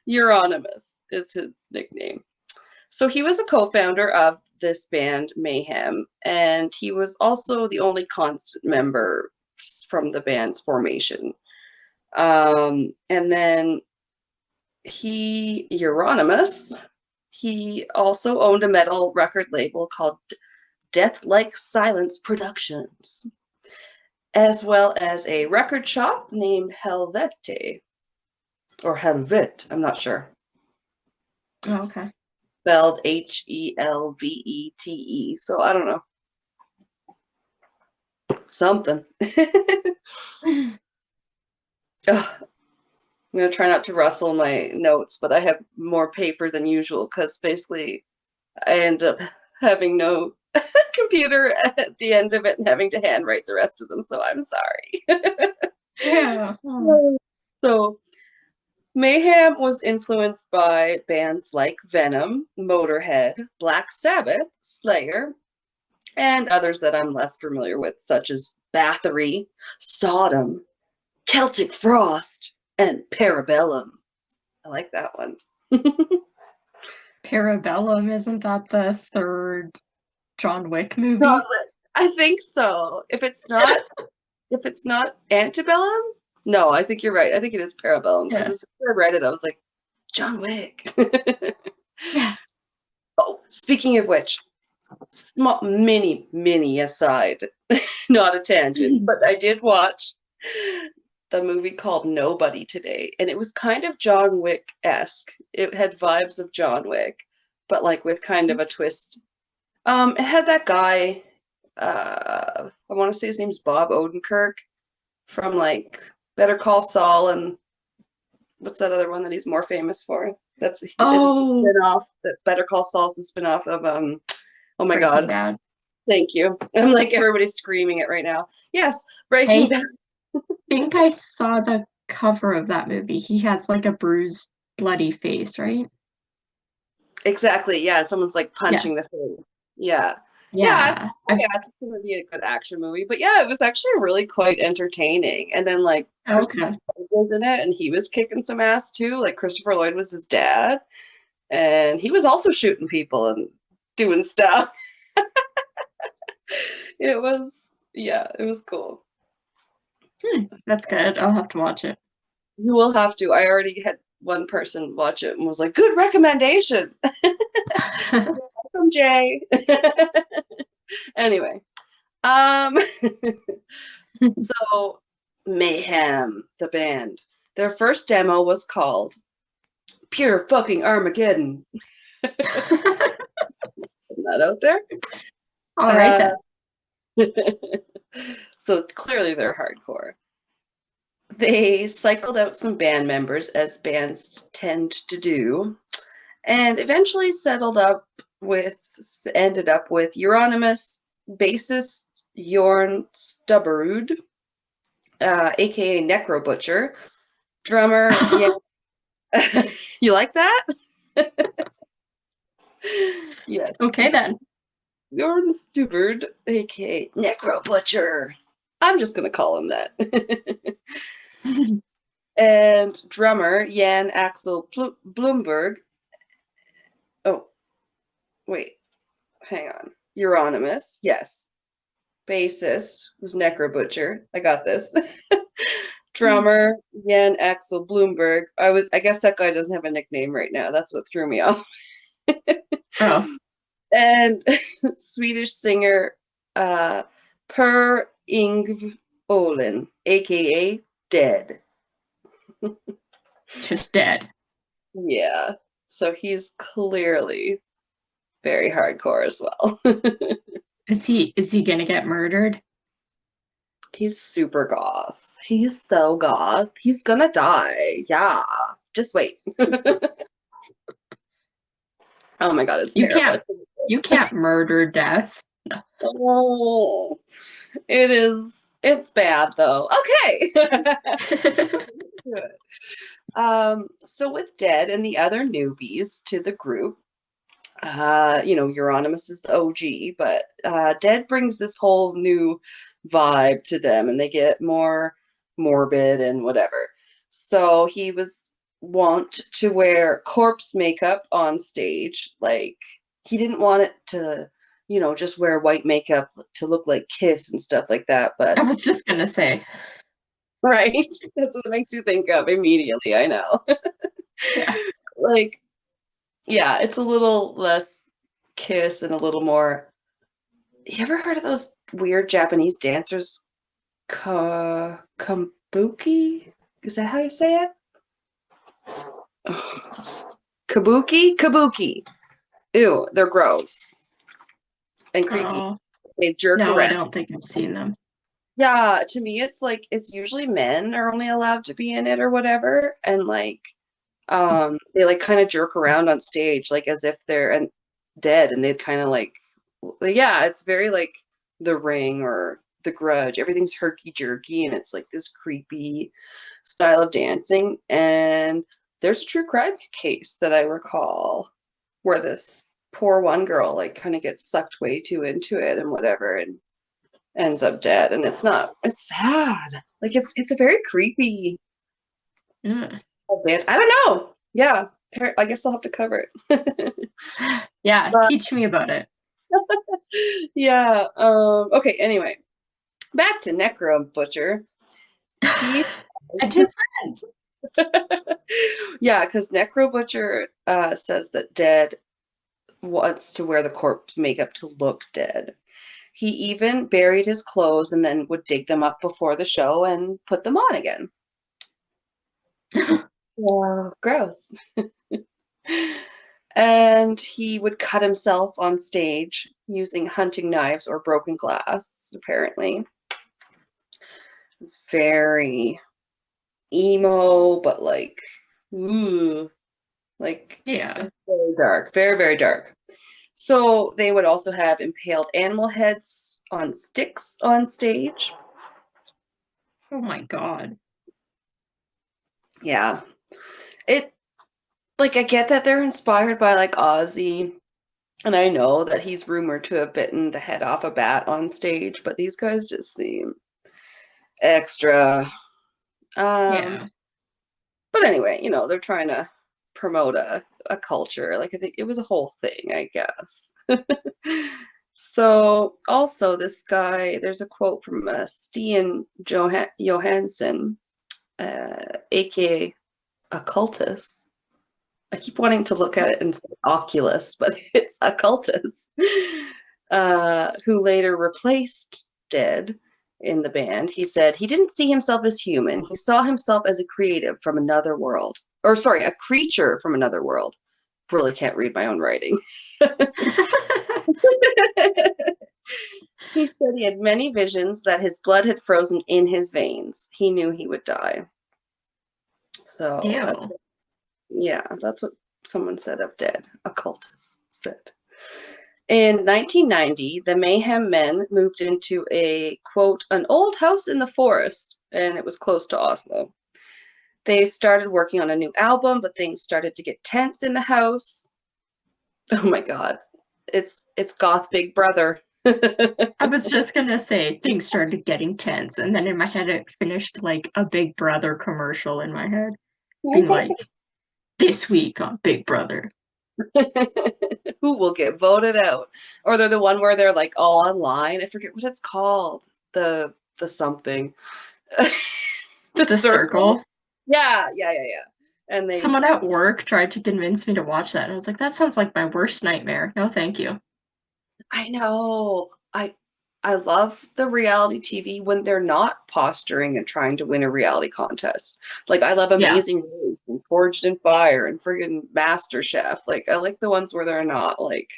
Euronymous is his nickname. So he was a co-founder of this band Mayhem, and he was also the only constant member from the band's formation. And then Euronymous, he also owned a metal record label called Death Like Silence Productions, as well as a record shop named Helvete, or Helvet, I'm not sure. Oh, okay. Spelled Helvete, so I don't know. Something. I'm going to try not to rustle my notes, but I have more paper than usual because basically I end up having no computer at the end of it and having to handwrite the rest of them, so I'm sorry. Yeah. So Mayhem was influenced by bands like Venom, Motorhead, Black Sabbath, Slayer, and others that I'm less familiar with, such as Bathory, Sodom, Celtic Frost, and Parabellum. I like that one. Parabellum, isn't that the third John Wick movie? No, I think so. If it's not Antebellum, no, I think you're right. I think it is Parabellum because as soon as I read it, I was like, John Wick. Yeah. Oh, speaking of which, small, mini aside, not a tangent, but I did watch the movie called Nobody today, and it was kind of John Wick-esque. It had vibes of John Wick, but like with kind of a twist. It had that guy, I want to say his name's Bob Odenkirk from like Better Call Saul, and what's that other one that he's more famous for? It's the spin-off. That Better Call Saul's the spin-off of oh my God. Bad. Thank you. I'm like everybody's screaming it right now. Yes, Breaking Bad. I think I saw the cover of that movie. He has like a bruised, bloody face, right? Exactly. Yeah, someone's like punching the thing. Yeah. Yeah, it's going to be a good action movie. But yeah, it was actually really quite entertaining. And then like Christopher Lloyd was in it, and he was kicking some ass too. Like Christopher Lloyd was his dad, and he was also shooting people and doing stuff. It was cool. That's good. I'll have to watch it. You will have to. I already had one person watch it and was like, good recommendation. Welcome, Jay. Anyway, so Mayhem, the band, their first demo was called Pure Fucking Armageddon. Putting that out there. All right then. So clearly they're hardcore. They cycled out some band members, as bands tend to do, and eventually ended up with Euronymous bassist Jorn Stubberud, aka Necro Butcher, drummer. You like that? Yes. Okay then. Jorn Stubberud, aka Necro Butcher. I'm just gonna call him that. And drummer Jan Axel Bloomberg. Oh, wait, hang on. Euronymous, yes. Bassist was Necro Butcher. I got this. Drummer Jan Axel Bloomberg. I guess that guy doesn't have a nickname right now. That's what threw me off. Oh, And Swedish singer Per Ingv Olin, aka Dead. just dead. Yeah. So he's clearly very hardcore as well. Is he gonna get murdered? He's super goth. He's so goth. He's gonna die. Yeah. Just wait. Oh my god, it's You terrible. can't you can't murder death. Oh, it's bad though. Okay. Good. So with Dead and the other newbies to the group, Euronymous is the OG, but Dead brings this whole new vibe to them and they get more morbid and whatever. So he was wont to wear corpse makeup on stage. Like he didn't want it to, just wear white makeup to look like Kiss and stuff like that. But I was just gonna say. right, that's what it makes you think of immediately. I know. Yeah. Like, yeah, it's a little less Kiss and a little more. You ever heard of those weird Japanese dancers? Kabuki? Is that how you say it? Kabuki? Kabuki. Ew, they're gross and creepy. Oh, They jerk no, I around. don't think I've seen them. Yeah, to me, it's like it's usually men are only allowed to be in it or whatever, and like, they like kind of jerk around on stage like as if they're dead, and they kind of like, yeah, it's very like The Ring or The Grudge. Everything's herky jerky, and it's like this creepy style of dancing. And there's a true crime case that I recall where this poor one girl like kind of gets sucked way too into it and whatever, and ends up dead. And it's sad. Like it's a very creepy Mm. dance. I don't know. Yeah, I guess I'll have to cover it. Yeah, But teach me about it. yeah. Okay. Anyway, back to Necro Butcher. He, And his friends. yeah, because Necro Butcher says that Dead wants to wear the corpse makeup to look dead. He even buried his clothes and then would dig them up before the show and put them on again. Yeah, gross. And he would cut himself on stage using hunting knives or broken glass, apparently. It's very emo, but like, ooh, like Yeah. it's very dark, very, very dark. So they would also have impaled animal heads on sticks on stage. Oh my God. Yeah. It like I get that they're inspired by like Ozzy, and I know that he's rumored to have bitten the head off a bat on stage, but these guys just seem extra. Um, Yeah. but anyway, they're trying to promote a culture. Like I think it was a whole thing, I guess. So also this guy, there's a quote from Stian Johansson, aka occultist. I keep wanting to look at it and say Oculus, but it's occultist, who later replaced Dead in the band. He said he didn't see himself as human. He saw himself as a creative from another world. Or sorry, a creature from another world. Really can't read my own writing. He said he had many visions that his blood had frozen in his veins. He knew he would die. So Ew. yeah, that's what someone said of Dead. Occultist said. In 1990, the Mayhem men moved into a, quote, an old house in the forest, and it was close to Oslo. They started working on a new album, but things started to get tense in the house. Oh my God. It's Goth Big Brother. I was just gonna say things started getting tense, and then in my head it finished like a Big Brother commercial in my head, being like, "This week on Big Brother." Who will get voted out? Or they're the one where they're like all online. I forget what it's called. The something. The The circle. circle. Yeah, yeah, yeah, yeah. And they, Someone at work tried to convince me to watch that, and I was like, that sounds like my worst nightmare. No, thank you. I know, I love the reality TV when they're not posturing and trying to win a reality contest. Like I love Yeah. Amazing Race and Forged in Fire and friggin' MasterChef. Like I like the ones where they're not like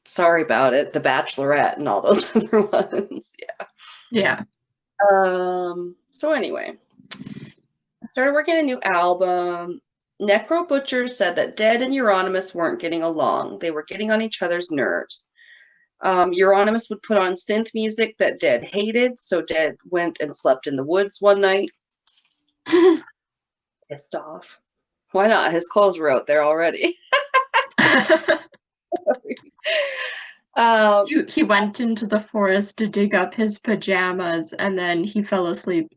sorry about it, The Bachelorette and all those other ones. Yeah. Yeah. So anyway, I started working on a new album. Necro Butcher said that Dead and Euronymous weren't getting along. They were getting on each other's nerves. Euronymous would put on synth music that Dead hated, so Dead went and slept in the woods one night. Pissed off. Why not? His clothes were out there already. um, He went into the forest to dig up his pajamas, and then he fell asleep.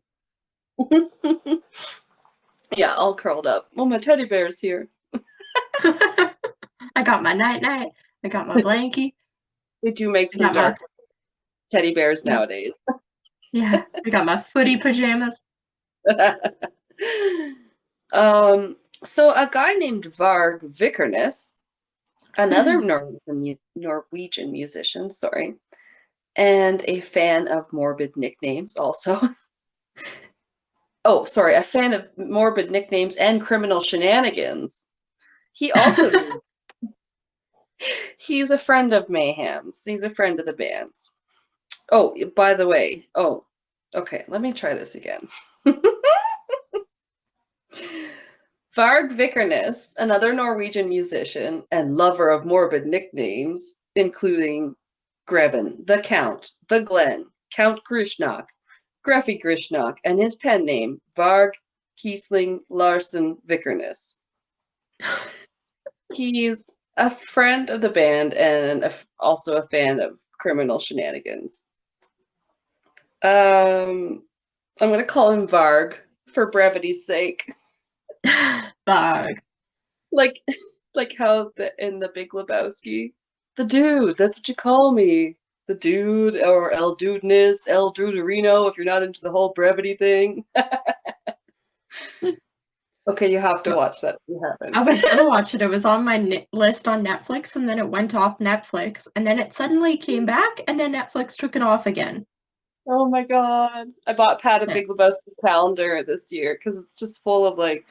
yeah, all curled up. Oh, my teddy bear's here. I got my night-night. I got my blankie. They do make I some got my dark teddy bears nowadays. yeah. I got my footy pajamas. So a guy named Varg Vikernes, another Norwegian musician, sorry, and a fan of morbid nicknames also. Oh, sorry, a fan of morbid nicknames and criminal shenanigans. He also he's a friend of Mayhem's. He's a friend of the band's. Oh, by the way, oh, okay, let me try this again. Varg Vikernes, another Norwegian musician and lover of morbid nicknames, including Greven, the Count, the Glen, Count Grishnak, Gruffy Grishnak, and his pen name, Varg Kiesling Larsen Vikernes. He's a friend of the band and also a fan of criminal shenanigans. I'm going to call him Varg for brevity's sake. Bug. Like like how in the Big Lebowski, the dude, that's what you call me. The dude, or El Dudeness, El Duderino, if you're not into the whole brevity thing. Okay, you have to watch that if you haven't. I was gonna watch it. It was on my list on Netflix, and then it went off Netflix, and then it suddenly came back, and then Netflix took it off again. Oh my God. I bought Pat a Yeah. Big Lebowski calendar this year because it's just full of like,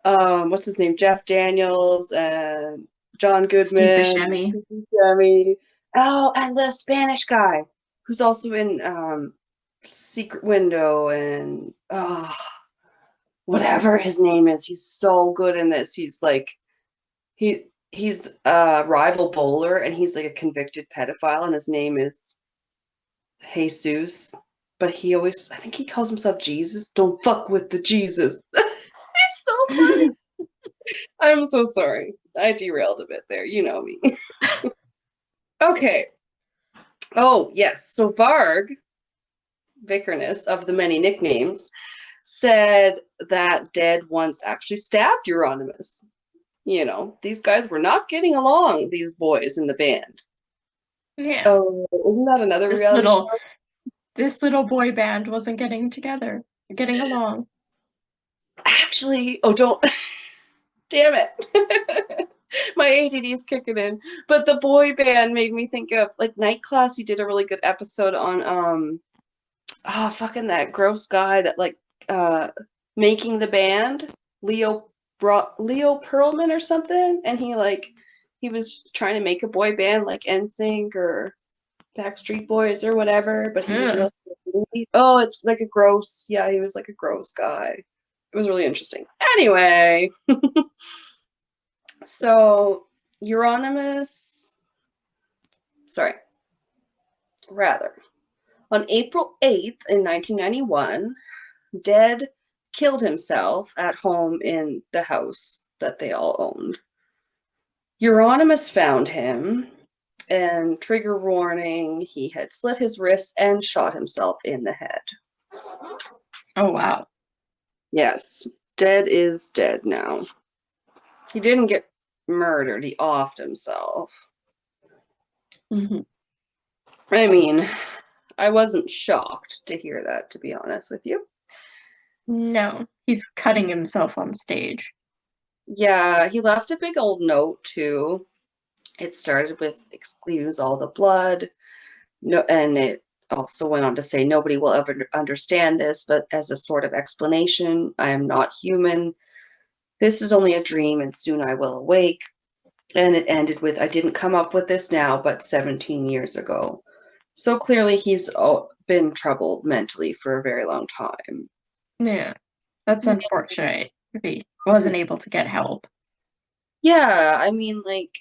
what's his name? Jeff Daniels and John Steve Goodman, Buscemi. Steve Buscemi. Oh, and the Spanish guy who's also in Secret Window and whatever his name is. He's so good in this. He's like he's a rival bowler and he's like a convicted pedophile and his name is Jesus. But he always I think he calls himself Jesus. Don't fuck with the Jesus. He's so funny. I'm so sorry. I derailed a bit there. You know me. Okay. Oh, yes. So Varg, Vikernes of the many nicknames, said that Dead once actually stabbed Euronymous. You know, these guys were not getting along, these boys in the band. Yeah. Oh, isn't that another reality show? This little boy band wasn't getting along. Actually, oh, don't, damn it. My ADD is kicking in. But the boy band made me think of, like, Night Class. He did a really good episode on, fucking that gross guy that, like, making the band, Leo Pearlman or something. And he was trying to make a boy band like NSYNC or Backstreet Boys or whatever, but he was Yeah. really, oh, it's like a gross, yeah, he was like a gross guy. It was really interesting. Anyway, so Euronymous, sorry, rather, on April 8th in 1991, Dead killed himself at home in the house that they all owned. Euronymous found him, and trigger warning, he had slit his wrists and shot himself in the head. Oh wow. Yes, Dead is dead now. He didn't get murdered, he offed himself. Mm-hmm. I mean, I wasn't shocked to hear that, to be honest with you. No, he's cutting himself on stage. Yeah, he left a big old note too. It started with excuse all the blood. No, and it also went on to say nobody will ever understand this, but as a sort of explanation, I am not human. This is only a dream, and soon I will awake. And it ended with, I didn't come up with this now, but 17 years ago. So clearly he's been troubled mentally for a very long time. Yeah, that's unfortunate. He wasn't able to get help. Yeah, I mean, like,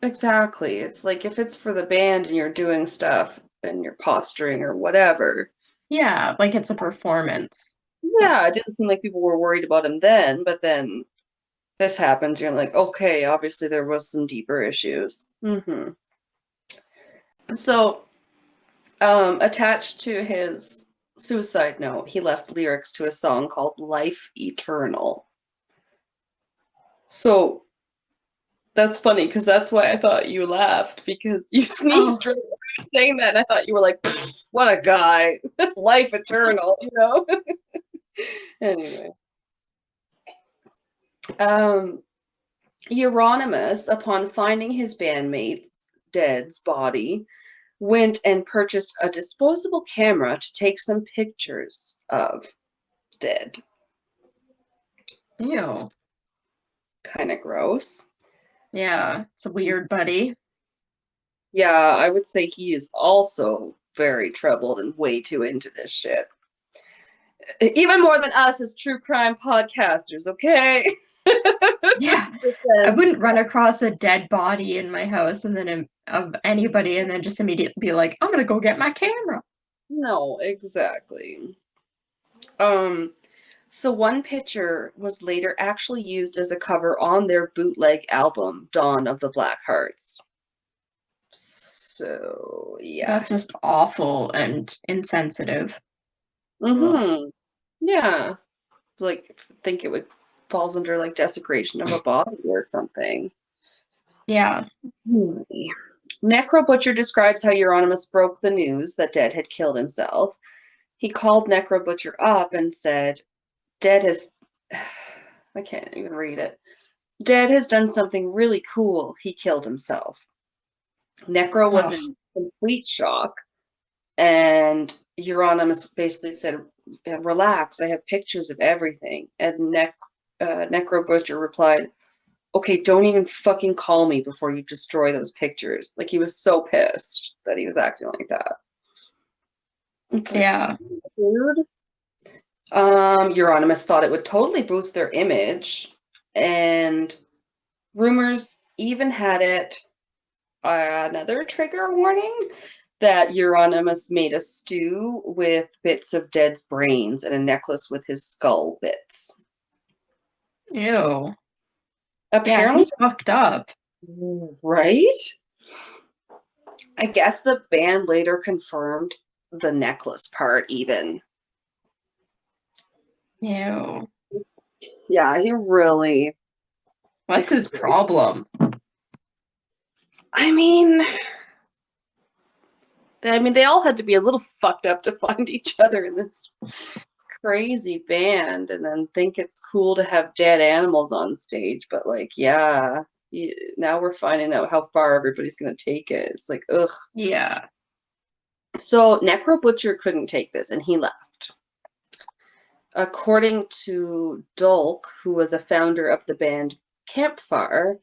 exactly. It's like if it's for the band and you're doing stuff and you're posturing or whatever. Yeah, like it's a performance. Yeah, it didn't seem like people were worried about him then, but then this happens, you're like, okay, obviously there was some deeper issues. So, attached to his suicide note, he left lyrics to a song called Life Eternal. So that's funny because that's why I thought you laughed because you sneezed right when you were saying that, and I thought you were like, "What a guy, life eternal," you know. Anyway, um, Euronymous, upon finding his bandmate's dead's body, went and purchased a disposable camera to take some pictures of dead. Ew. Kind of gross. Yeah, it's a weird buddy. Yeah, I would say he is also very troubled and way too into this shit. Even more than us as true crime podcasters, okay? Yeah, I wouldn't run across a dead body in my house and then of anybody and then just immediately be like, I'm gonna go get my camera. No, exactly. Um, so one picture was later actually used as a cover on their bootleg album, Dawn of the Black Hearts. So, yeah. That's just awful and insensitive. Ugh. Mm-hmm. Yeah. Like, think it would falls under like desecration of a body or something. Yeah. Hmm. Necro Butcher describes how Euronymous broke the news that Dead had killed himself. He called Necro Butcher up and said, Dead has. I can't even read it. Dead has done something really cool. He killed himself. Necro was Oh, in complete shock, and Euronymous basically said, Relax, I have pictures of everything. And Necro Butcher replied, Okay, don't even fucking call me before you destroy those pictures. Like, he was so pissed that he was acting like that. It's like, yeah. dude. Euronymous thought it would totally boost their image, and rumors even had it another trigger warning that Euronymous made a stew with bits of Dead's brains and a necklace with his skull bits. Ew. Yeah, Apparently, he's fucked up. right? I guess the band later confirmed the necklace part, even. Ew. Yeah, he really. What's his problem? I mean, they all had to be a little fucked up to find each other in this crazy band and then think it's cool to have dead animals on stage. But, like, yeah, now we're finding out how far everybody's going to take it. It's like, ugh. Yeah. So, Necro Butcher couldn't take this and he left. According to Dolk, who was a founder of the band Campfire,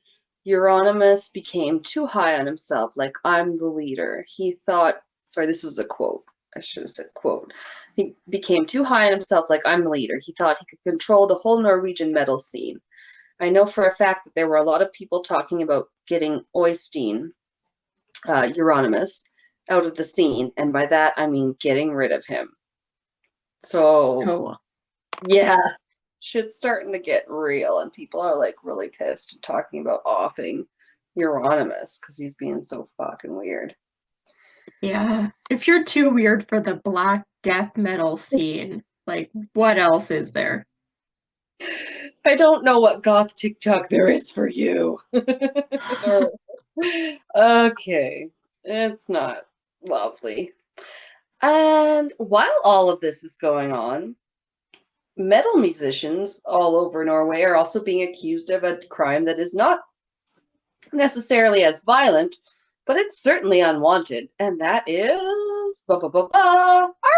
Euronymous became too high on himself, like, I'm the leader. He thought, sorry, this was a quote. I should have said quote. He became too high on himself, like, I'm the leader. He thought he could control the whole Norwegian metal scene. I know for a fact that there were a lot of people talking about getting Oystein, Euronymous, out of the scene, and by that I mean getting rid of him. So, Oh. yeah, shit's starting to get real, and people are like really pissed and talking about offing Euronymous because he's being so fucking weird. Yeah. If you're too weird for the black death metal scene, like what else is there? I don't know what goth TikTok there is for you. Okay, it's not lovely. And while all of this is going on, Metal musicians all over Norway are also being accused of a crime that is not necessarily as violent, but it's certainly unwanted, and that is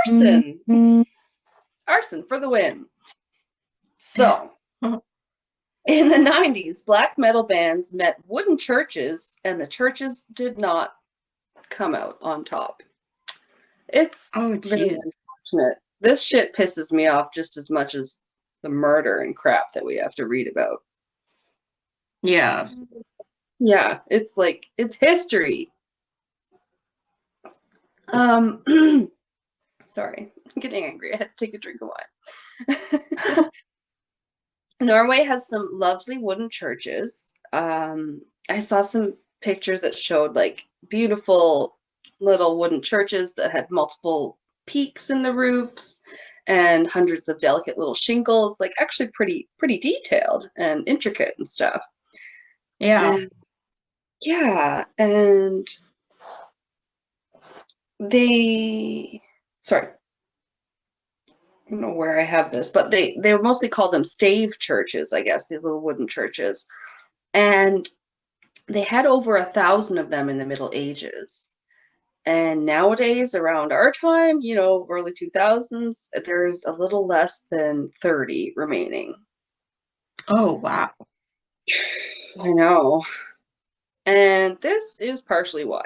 arson. Arson for the win. So, in the 90s, black metal bands met wooden churches, and the churches did not come out on top. It's very unfortunate. This shit pisses me off just as much as the murder and crap that we have to read about. Yeah. Yeah, it's like, it's history. Sorry, I'm getting angry. I had to take a drink of wine. Norway has some lovely wooden churches. I saw some pictures that showed like beautiful little wooden churches that had multiple peaks in the roofs and hundreds of delicate little shingles, like actually pretty detailed and intricate and stuff. Yeah. And sorry, I don't know where I have this, but they were mostly called them stave churches, I guess, these little wooden churches. And they had over 1,000 of them in the Middle Ages. And nowadays, around our time, early 2000s, there's a little less than 30 remaining. Oh, wow. I know. And this is partially why.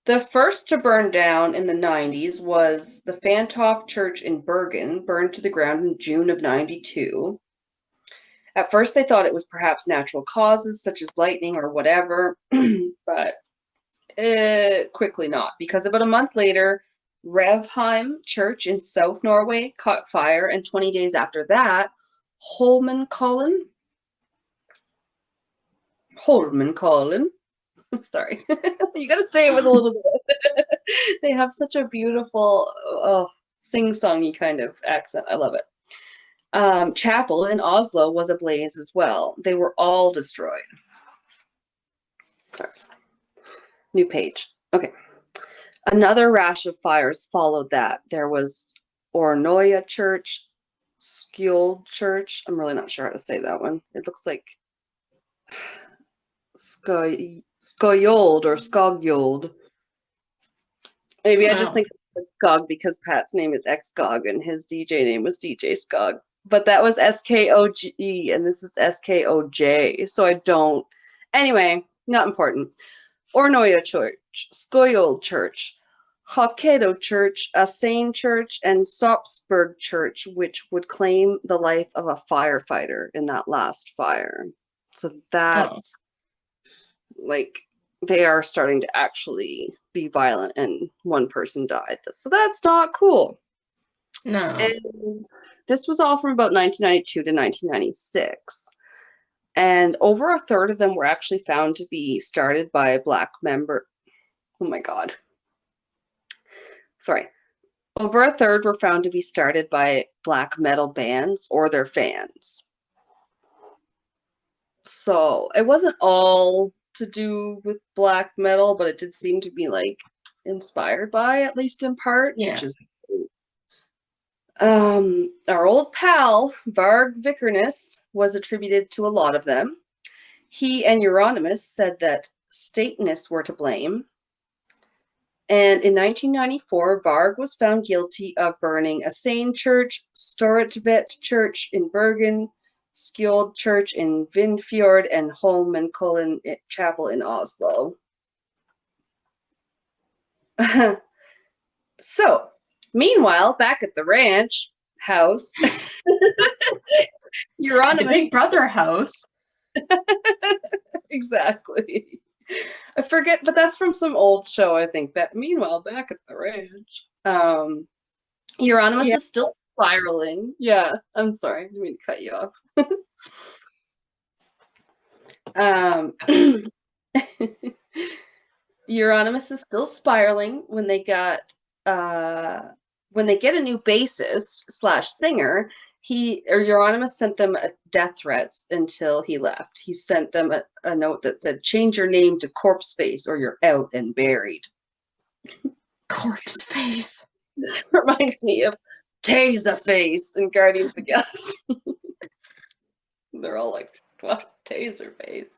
The first to burn down in the 90s was the Fantoft Church in Bergen, burned to the ground in June of 92. At first, they thought it was perhaps natural causes, such as lightning or whatever, but quickly not, because about a month later, Revheim Church in South Norway caught fire, and 20 days after that, Holmenkollen. Sorry, you got to say it with a little bit. They have such a beautiful, sing-songy kind of accent. I love it. Chapel in Oslo was ablaze as well. They were all destroyed. Sorry. New page. Okay. Another rash of fires followed that. There was Ornoya Church, Skjold Church. I'm really not sure how to say that one. It looks like Skoyold or Skogjold. Maybe I just think of Skog because Pat's name is Xgog and his DJ name was DJ Skog. But that was S-K-O-G and this is S-K-O-J. So I don't. Anyway, not important. Ornoya Church, Skoyold Church, Hockedo Church, Asane Church, and Sopsburg Church, which would claim the life of a firefighter in that last fire. So that's like they are starting to actually be violent, and one person died. So that's not cool. No. And this was all from about 1992 to 1996. And over a third of them were actually found to be started by a Black member. Oh my God. Sorry. Over a third were found to be started by Black metal bands or their fans. So it wasn't all to do with Black metal, but it did seem to be like inspired by, at least in part, which is our old pal, Varg Vikernes, was attributed to a lot of them. He and Euronymous said that Satanists were to blame. And in 1994, Varg was found guilty of burning Asane Church, Stortvet Church in Bergen, Skjold Church in Vindfjord, and Holmenkollen Chapel in Oslo. So, meanwhile, back at the ranch house, Euronymous, the Big Brother house. Exactly. I forget, but that's from some old show, I think. That meanwhile, back at the ranch, Euronymous is still spiraling. Yeah, I'm sorry, I didn't mean to cut you off. Euronymous is still spiraling when they get a new bassist / singer. Euronymous sent them death threats until he left. He sent them a note that said, "Change your name to Corpse Face or you're out and buried." Corpse Face. Reminds me of Taserface in Guardians of the Galaxy. They're all like, what? Taserface.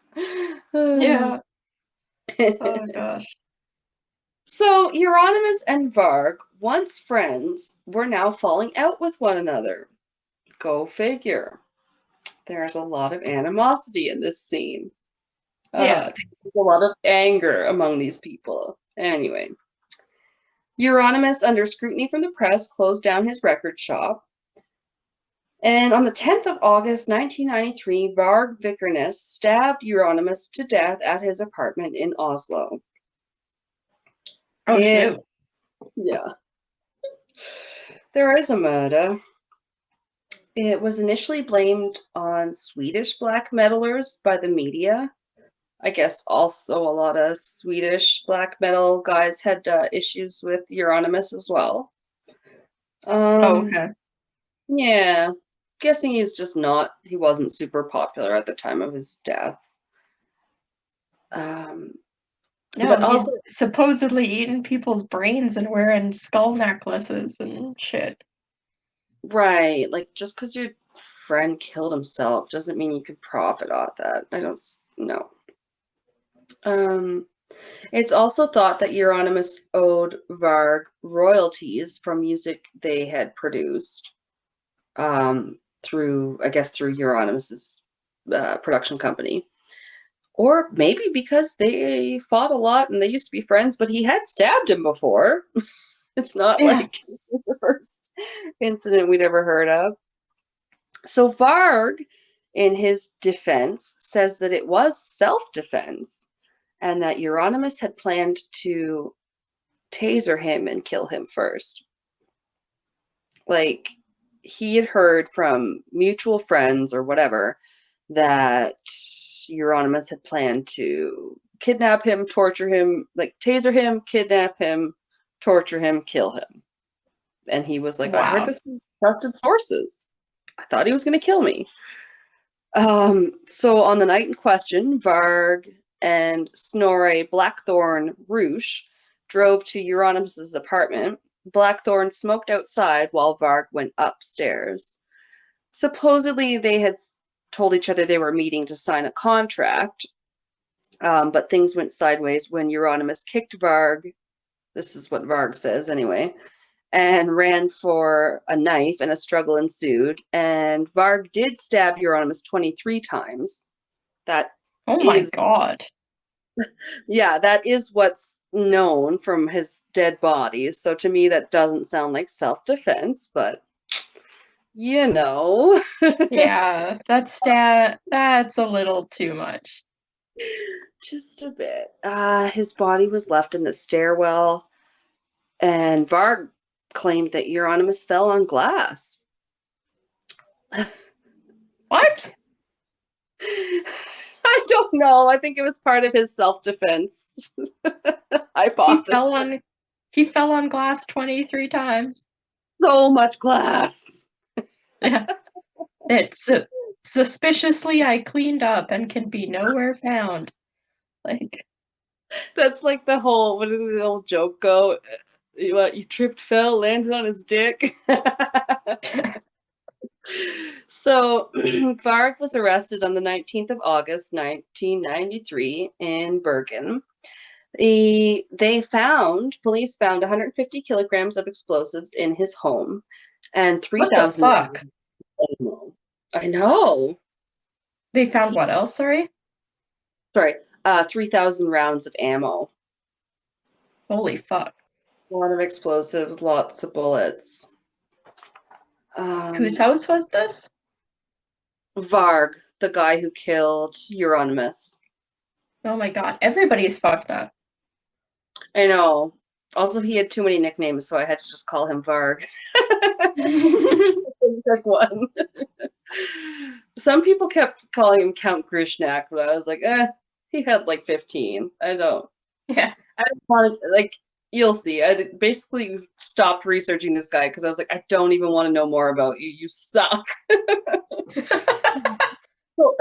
Yeah. Oh gosh. So Euronymous and Varg, once friends, were now falling out with one another. Go figure. There's a lot of animosity in this scene. Yeah. There's a lot of anger among these people. Anyway, Euronymous, under scrutiny from the press, closed down his record shop. And on the 10th of August, 1993, Varg Vikernes stabbed Euronymous to death at his apartment in Oslo. Oh shoot. Yeah. There is a murder. It was initially blamed on Swedish black metalers by the media. I guess also a lot of Swedish black metal guys had issues with Euronymous as well. Okay. Yeah. Guessing he wasn't super popular at the time of his death. No, But he's also, supposedly eating people's brains and wearing skull necklaces and shit. right, like just because your friend killed himself doesn't mean you can profit off that. I don't know. It's also thought that Euronymous owed Varg royalties from music they had produced through Euronymous' production company. Or maybe because they fought a lot and they used to be friends, but he had stabbed him before. It's not like the first incident we'd ever heard of. So Varg, in his defense, says that it was self-defense and that Euronymous had planned to taser him and kill him first. Like, he had heard from mutual friends or whatever that Euronymous had planned to kidnap him, torture him, like taser him, kidnap him, torture him, kill him. And he was like, I heard this from trusted sources. I thought he was going to kill me. So on the night in question, Varg and Snorre Blackthorn Roosh drove to Euronymous' apartment. Blackthorn smoked outside while Varg went upstairs. Supposedly, they had told each other they were meeting to sign a contract, but things went sideways when Euronymous kicked Varg. This is what Varg says anyway, and ran for a knife, and a struggle ensued. And Varg did stab Euronymous 23 times. Oh my god. Yeah, that is what's known from his dead body. So to me, that doesn't sound like self-defense, but Yeah, that's a little too much. Just a bit. His body was left in the stairwell, and Varg claimed that Euronymous fell on glass. What? I don't know. I think it was part of his self-defense hypothesis. He fell on glass 23 times. So much glass. Yeah. It's suspiciously I cleaned up and can be nowhere found. Like, that's like the whole, what did the old joke go? You tripped, fell, landed on his dick. So Varg was arrested on the 19th of August, 1993 in Bergen. Police found 150 kilograms of explosives in his home and 3,000 what the fuck? ammo. I know. They found what else, sorry? Sorry, 3,000 rounds of ammo. Holy fuck. A lot of explosives, lots of bullets. Whose house was this? Varg, the guy who killed Euronymous. Oh my god, everybody's fucked up. I know. Also, he had too many nicknames, so I had to just call him Varg. Pick one. Some people kept calling him Count Grishnak, but I was like, he had like 15. I don't want to, like, you'll see. I basically stopped researching this guy because I was like, I don't even want to know more about you. You suck. So,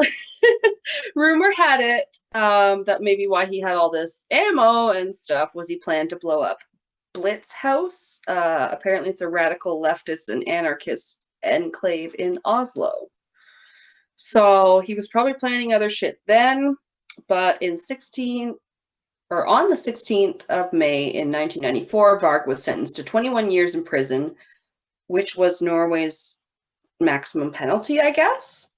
rumor had it that maybe why he had all this ammo and stuff was he planned to blow up Blitz House. Apparently, it's a radical leftist and anarchist enclave in Oslo. So he was probably planning other shit then, but on the 16th of May in 1994, Varg was sentenced to 21 years in prison, which was Norway's maximum penalty, I guess.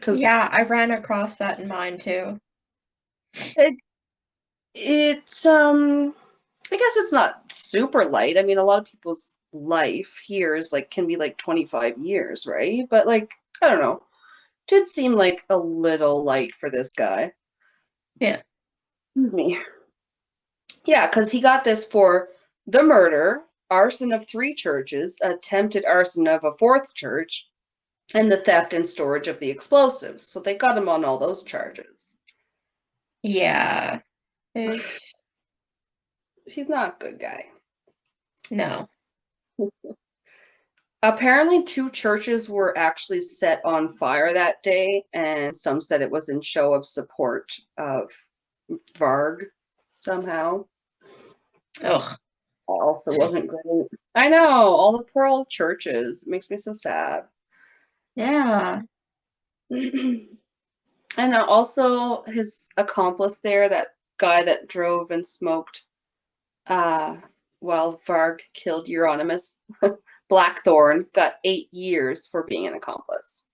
Yeah, I ran across that in mine too. I guess it's not super light. I mean, a lot of people's life here is can be 25 years, right? But I don't know. Did seem like a little light for this guy. Yeah. Excuse me. Yeah, because he got this for the murder, arson of 3 churches, attempted arson of a 4th church, and the theft and storage of the explosives. So they got him on all those charges. Yeah. He's not a good guy. No. Apparently, 2 churches were actually set on fire that day, and some said it was in show of support of Varg somehow. Ugh. Also wasn't great. I know, all the poor old churches. It makes me so sad. Yeah. And also his accomplice there, that guy that drove and smoked while Varg killed Euronymous, Blackthorn, got 8 years for being an accomplice.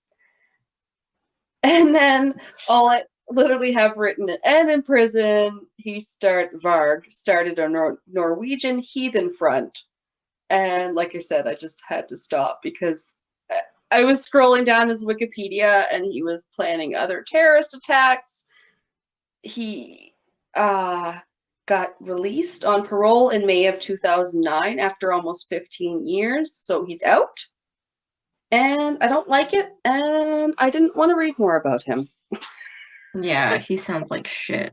And then all I literally have written, and in prison, Varg started a Norwegian heathen front. And like I said, I just had to stop because I was scrolling down his Wikipedia and he was planning other terrorist attacks. He got released on parole in May of 2009 after almost 15 years. So he's out. And I don't like it. And I didn't want to read more about him. Yeah, he sounds like shit.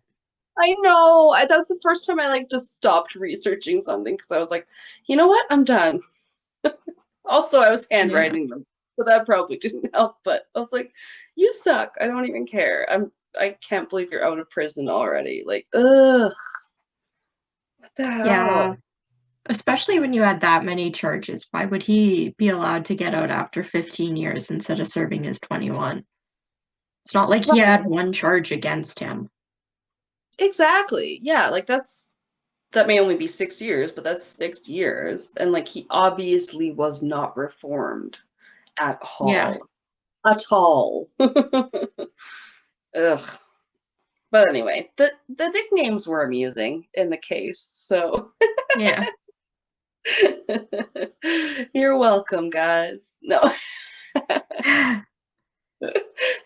I know. That's the first time I just stopped researching something because I was like, you know what? I'm done. Also, I was handwriting them, so that probably didn't help. But I was like, you suck. I don't even care. I can't believe you're out of prison already. Ugh. What the hell? Yeah. Especially when you had that many charges. Why would he be allowed to get out after 15 years instead of serving his 21? It's not like he had one charge against him. Exactly. Yeah, that may only be 6 years, but that's 6 years. And he obviously was not reformed at all. Yeah. At all. Ugh. But anyway, the nicknames were amusing in the case, so Yeah. You're welcome, guys. No.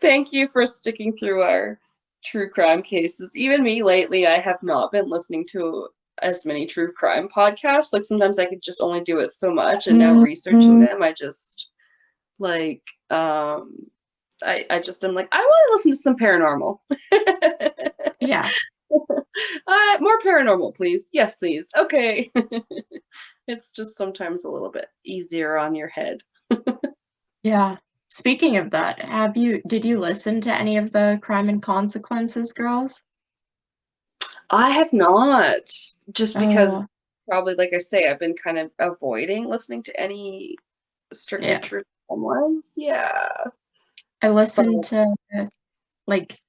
Thank you for sticking through our true crime cases. Even me lately, I have not been listening to as many true crime podcasts. Sometimes I could just only do it so much, and now researching them, I just I just am I want to listen to some paranormal. Yeah. More paranormal, please. Yes, please. Okay. It's just sometimes a little bit easier on your head. Yeah. Speaking of that, did you listen to any of the Crime and Consequences girls? I have not, just because Oh. probably, like I say, I've been kind of avoiding listening to any strictly true crime ones. Yeah. I listened to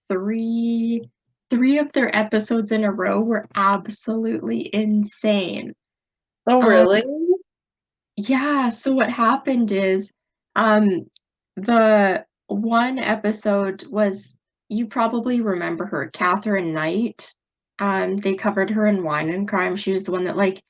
three of their episodes in a row were absolutely insane. Oh, really? Yeah, so what happened is the one episode was, you probably remember her, Catherine Knight. They covered her in Wine and Crime. She was the one that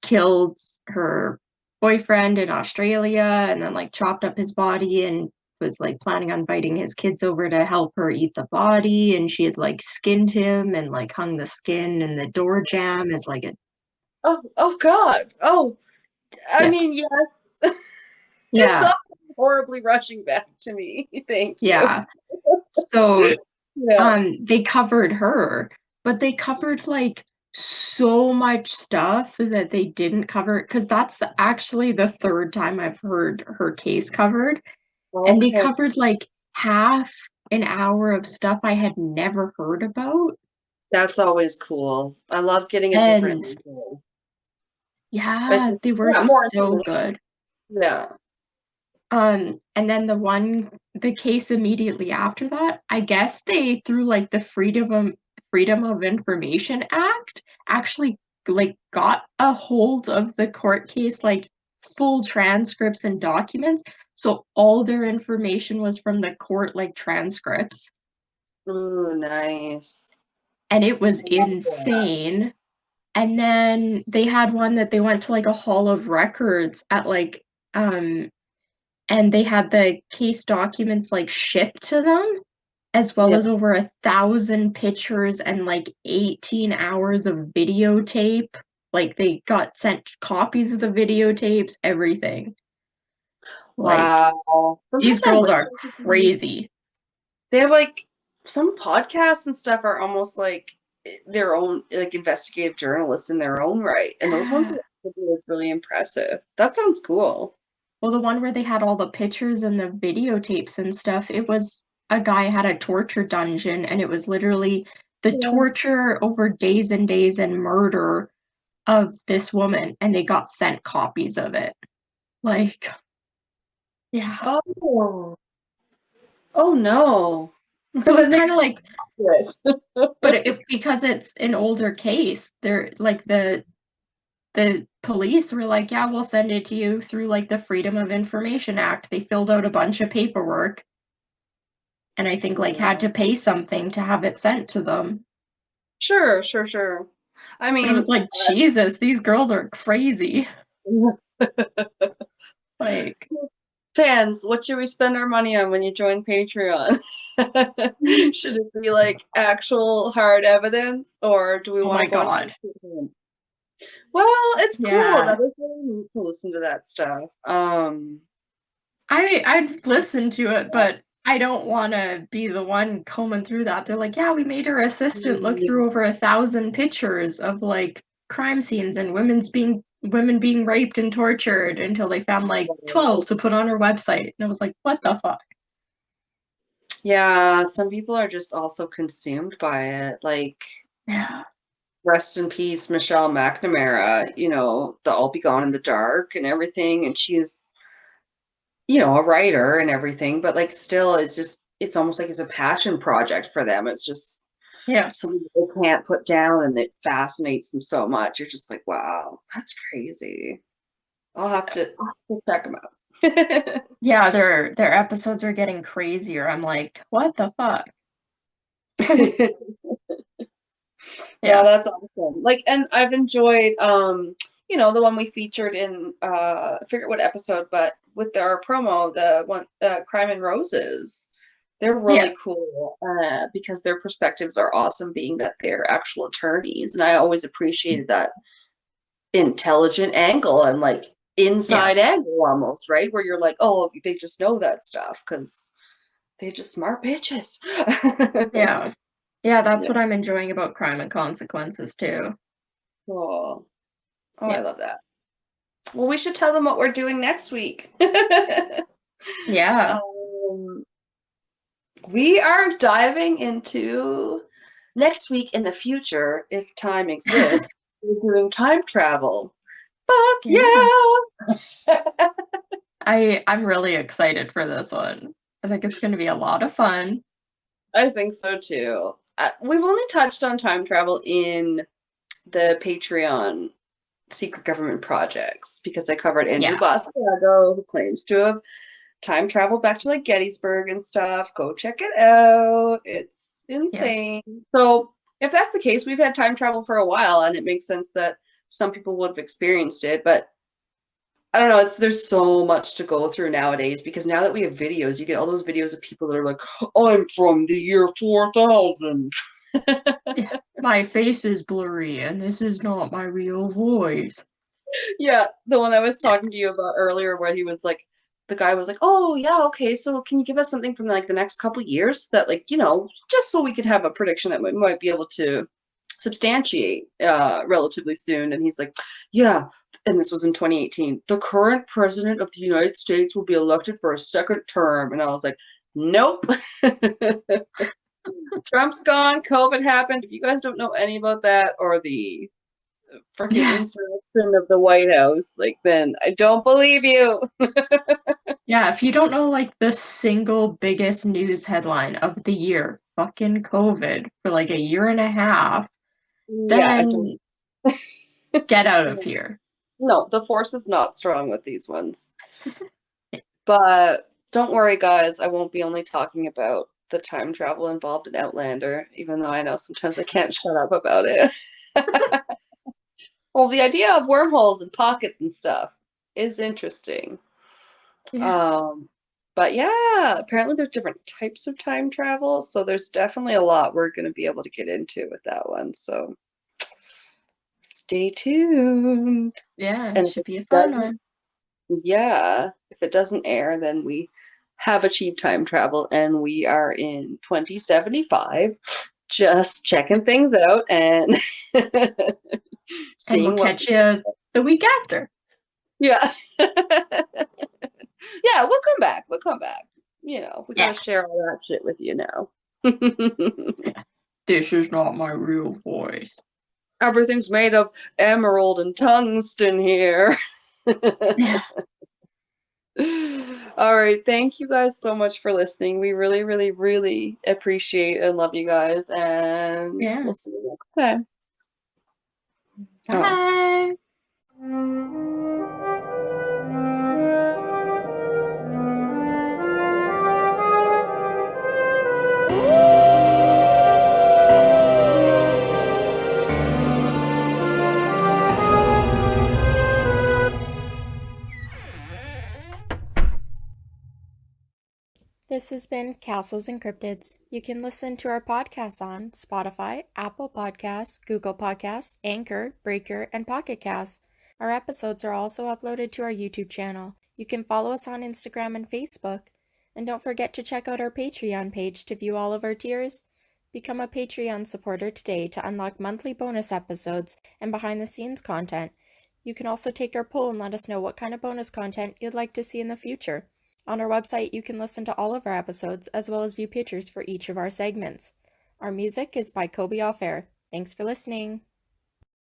killed her boyfriend in Australia and then chopped up his body and was planning on inviting his kids over to help her eat the body, and she had skinned him and hung the skin in the door jamb as a Oh God. Oh, I mean, yes. It's all horribly rushing back to me. Thank you. Yeah. So they covered her, but they covered so much stuff that they didn't cover, because that's actually the 3rd time I've heard her case covered. Okay. And they covered half an hour of stuff I had never heard about. That's always cool. I love getting a different info. Yeah, they were Yeah, more so information. good. Yeah. And then the case immediately after that, I guess they through like the Freedom of Information Act actually like got a hold of the court case, like full transcripts and documents. So all their information was from the court like transcripts. Ooh, nice. And it I was love that. insane. And then they had one that they went to like a hall of records at like um and they had the case documents like shipped to them as well Yeah. as over 1,000 pictures and like 18 hours of videotape. Like they got sent copies of the videotapes, everything. Like Wow. these Sometimes I girls wish are crazy. they have like some podcasts and stuff are almost like their own like investigative journalists in their own right. And those ones Yeah. are really, really impressive. That sounds cool. Well, the one where they had all the pictures and the videotapes and stuff, it was a guy had a torture dungeon and it was literally the Yeah. torture over days and days and murder of this woman and they got sent copies of it. Like, yeah. Oh. Oh no. So it's Then they kind of like, this. but because it's an older case, they're like the police were like, yeah, we'll send it to you through like the Freedom of Information Act. They filled out a bunch of paperwork and I think like had to pay something to have it sent to them. Sure, sure, sure. I But it was mean, like, Jesus, these girls are crazy. Like, fans, what should we spend our money on when you join Patreon? Should it be like actual hard evidence, or do we oh want my to go on God. Patreon? Well, it's cool. Yeah. That is really neat to listen to that stuff. I'd listen to it, but I don't want to be the one combing through that. They're like, yeah, we made our assistant look through over 1,000 pictures of like crime scenes and women being raped and tortured until they found like 12 to put on her website. And I was like, what the fuck? yeah, some people are just also consumed by it. Like, Yeah. rest in peace, Michelle McNamara, the All Be Gone in the Dark and everything. And she's, a writer and everything, but like still it's almost like it's a passion project for them. It's just Yeah. something that they can't put down and it fascinates them so much. You're just like, wow, that's crazy. I'll have to check them out. Yeah, their episodes are getting crazier. I'm like, what the fuck? Yeah, Yeah. that's awesome. Like, and I've enjoyed, the one we featured in, I forget what episode, but with our promo, the one, Crime and Roses, they're Yeah. really cool, because their perspectives are awesome, being that they're actual attorneys, and I always appreciated that intelligent angle and like Yeah. inside angle almost, right? Where you're like, oh, they just know that stuff because they're just smart bitches. Yeah. Yeah, that's Yeah. what I'm enjoying about Crime and Consequences too. Oh, oh, I Yeah. love that. Well, we should tell them what we're doing next week. Yeah. um, we are diving into next week in the future, if time exists. We're doing time travel. Fuck Yeah. yeah! I'm really excited for this one. I think it's going to be a lot of fun. I think so too. We've only touched on time travel in the Patreon secret government projects because I covered Andrew Yeah. Basiago, who claims to have time traveled back to like Gettysburg and stuff. Go check it out. It's Yeah. insane. So, if that's the case, we've had time travel for a while, and it makes sense that some people would have experienced it, but I don't know. There's so much to go through nowadays because now that we have videos, you get all those videos of people that are like, "I'm from the year 4000." Yeah. My face is blurry and this is not my real voice. Yeah, the one I was Yeah. talking to you about earlier, where he was like, the guy was like, "Oh yeah, okay. So can you give us something from like the next couple years that like just so we could have a prediction that we might be able to substantiate relatively soon?" And he's like, "Yeah." And this was in 2018. The current president of the United States will be elected for a second term. And I was like, "Nope." Trump's gone. COVID happened. If you guys don't know any about that or the freaking insurrection of the White House, like then I don't believe you. Yeah, if you don't know like the single biggest news headline of the year, fucking COVID for like a year and a half, Yeah, I then don't. get out of here. No, the force is not strong with these ones. But don't worry, guys. I won't be only talking about the time travel involved in Outlander, even though I know sometimes I can't shut up about it. Well, the idea of wormholes and pockets and stuff is interesting. Yeah. But yeah, apparently there's different types of time travel, so there's definitely a lot we're going to be able to get into with that one. So stay tuned. Yeah, And if should it be a fun doesn't, one. yeah, if it doesn't air, then we have achieved time travel and we are in 2075, just checking things out and And we'll seeing what. catch you the week after. Yeah. Yeah, we'll come back. We'll come back. We got Yeah. to share all that shit with you now. This is not my real voice. Everything's made of emerald and tungsten here. Yeah. All right. Thank you guys so much for listening. We really, really, really appreciate and love you guys. And Yeah. we'll see you next time. Oh. Bye. This has been Castles and Cryptids. You can listen to our podcasts on Spotify, Apple Podcasts, Google Podcasts, Anchor, Breaker, and Pocket Casts. Our episodes are also uploaded to our YouTube channel. You can follow us on Instagram and Facebook. And don't forget to check out our Patreon page to view all of our tiers. Become a Patreon supporter today to unlock monthly bonus episodes and behind-the-scenes content. You can also take our poll and let us know what kind of bonus content you'd like to see in the future. On our website, you can listen to all of our episodes, as well as view pictures for each of our segments. Our music is by Kobe Off Air. Thanks for listening.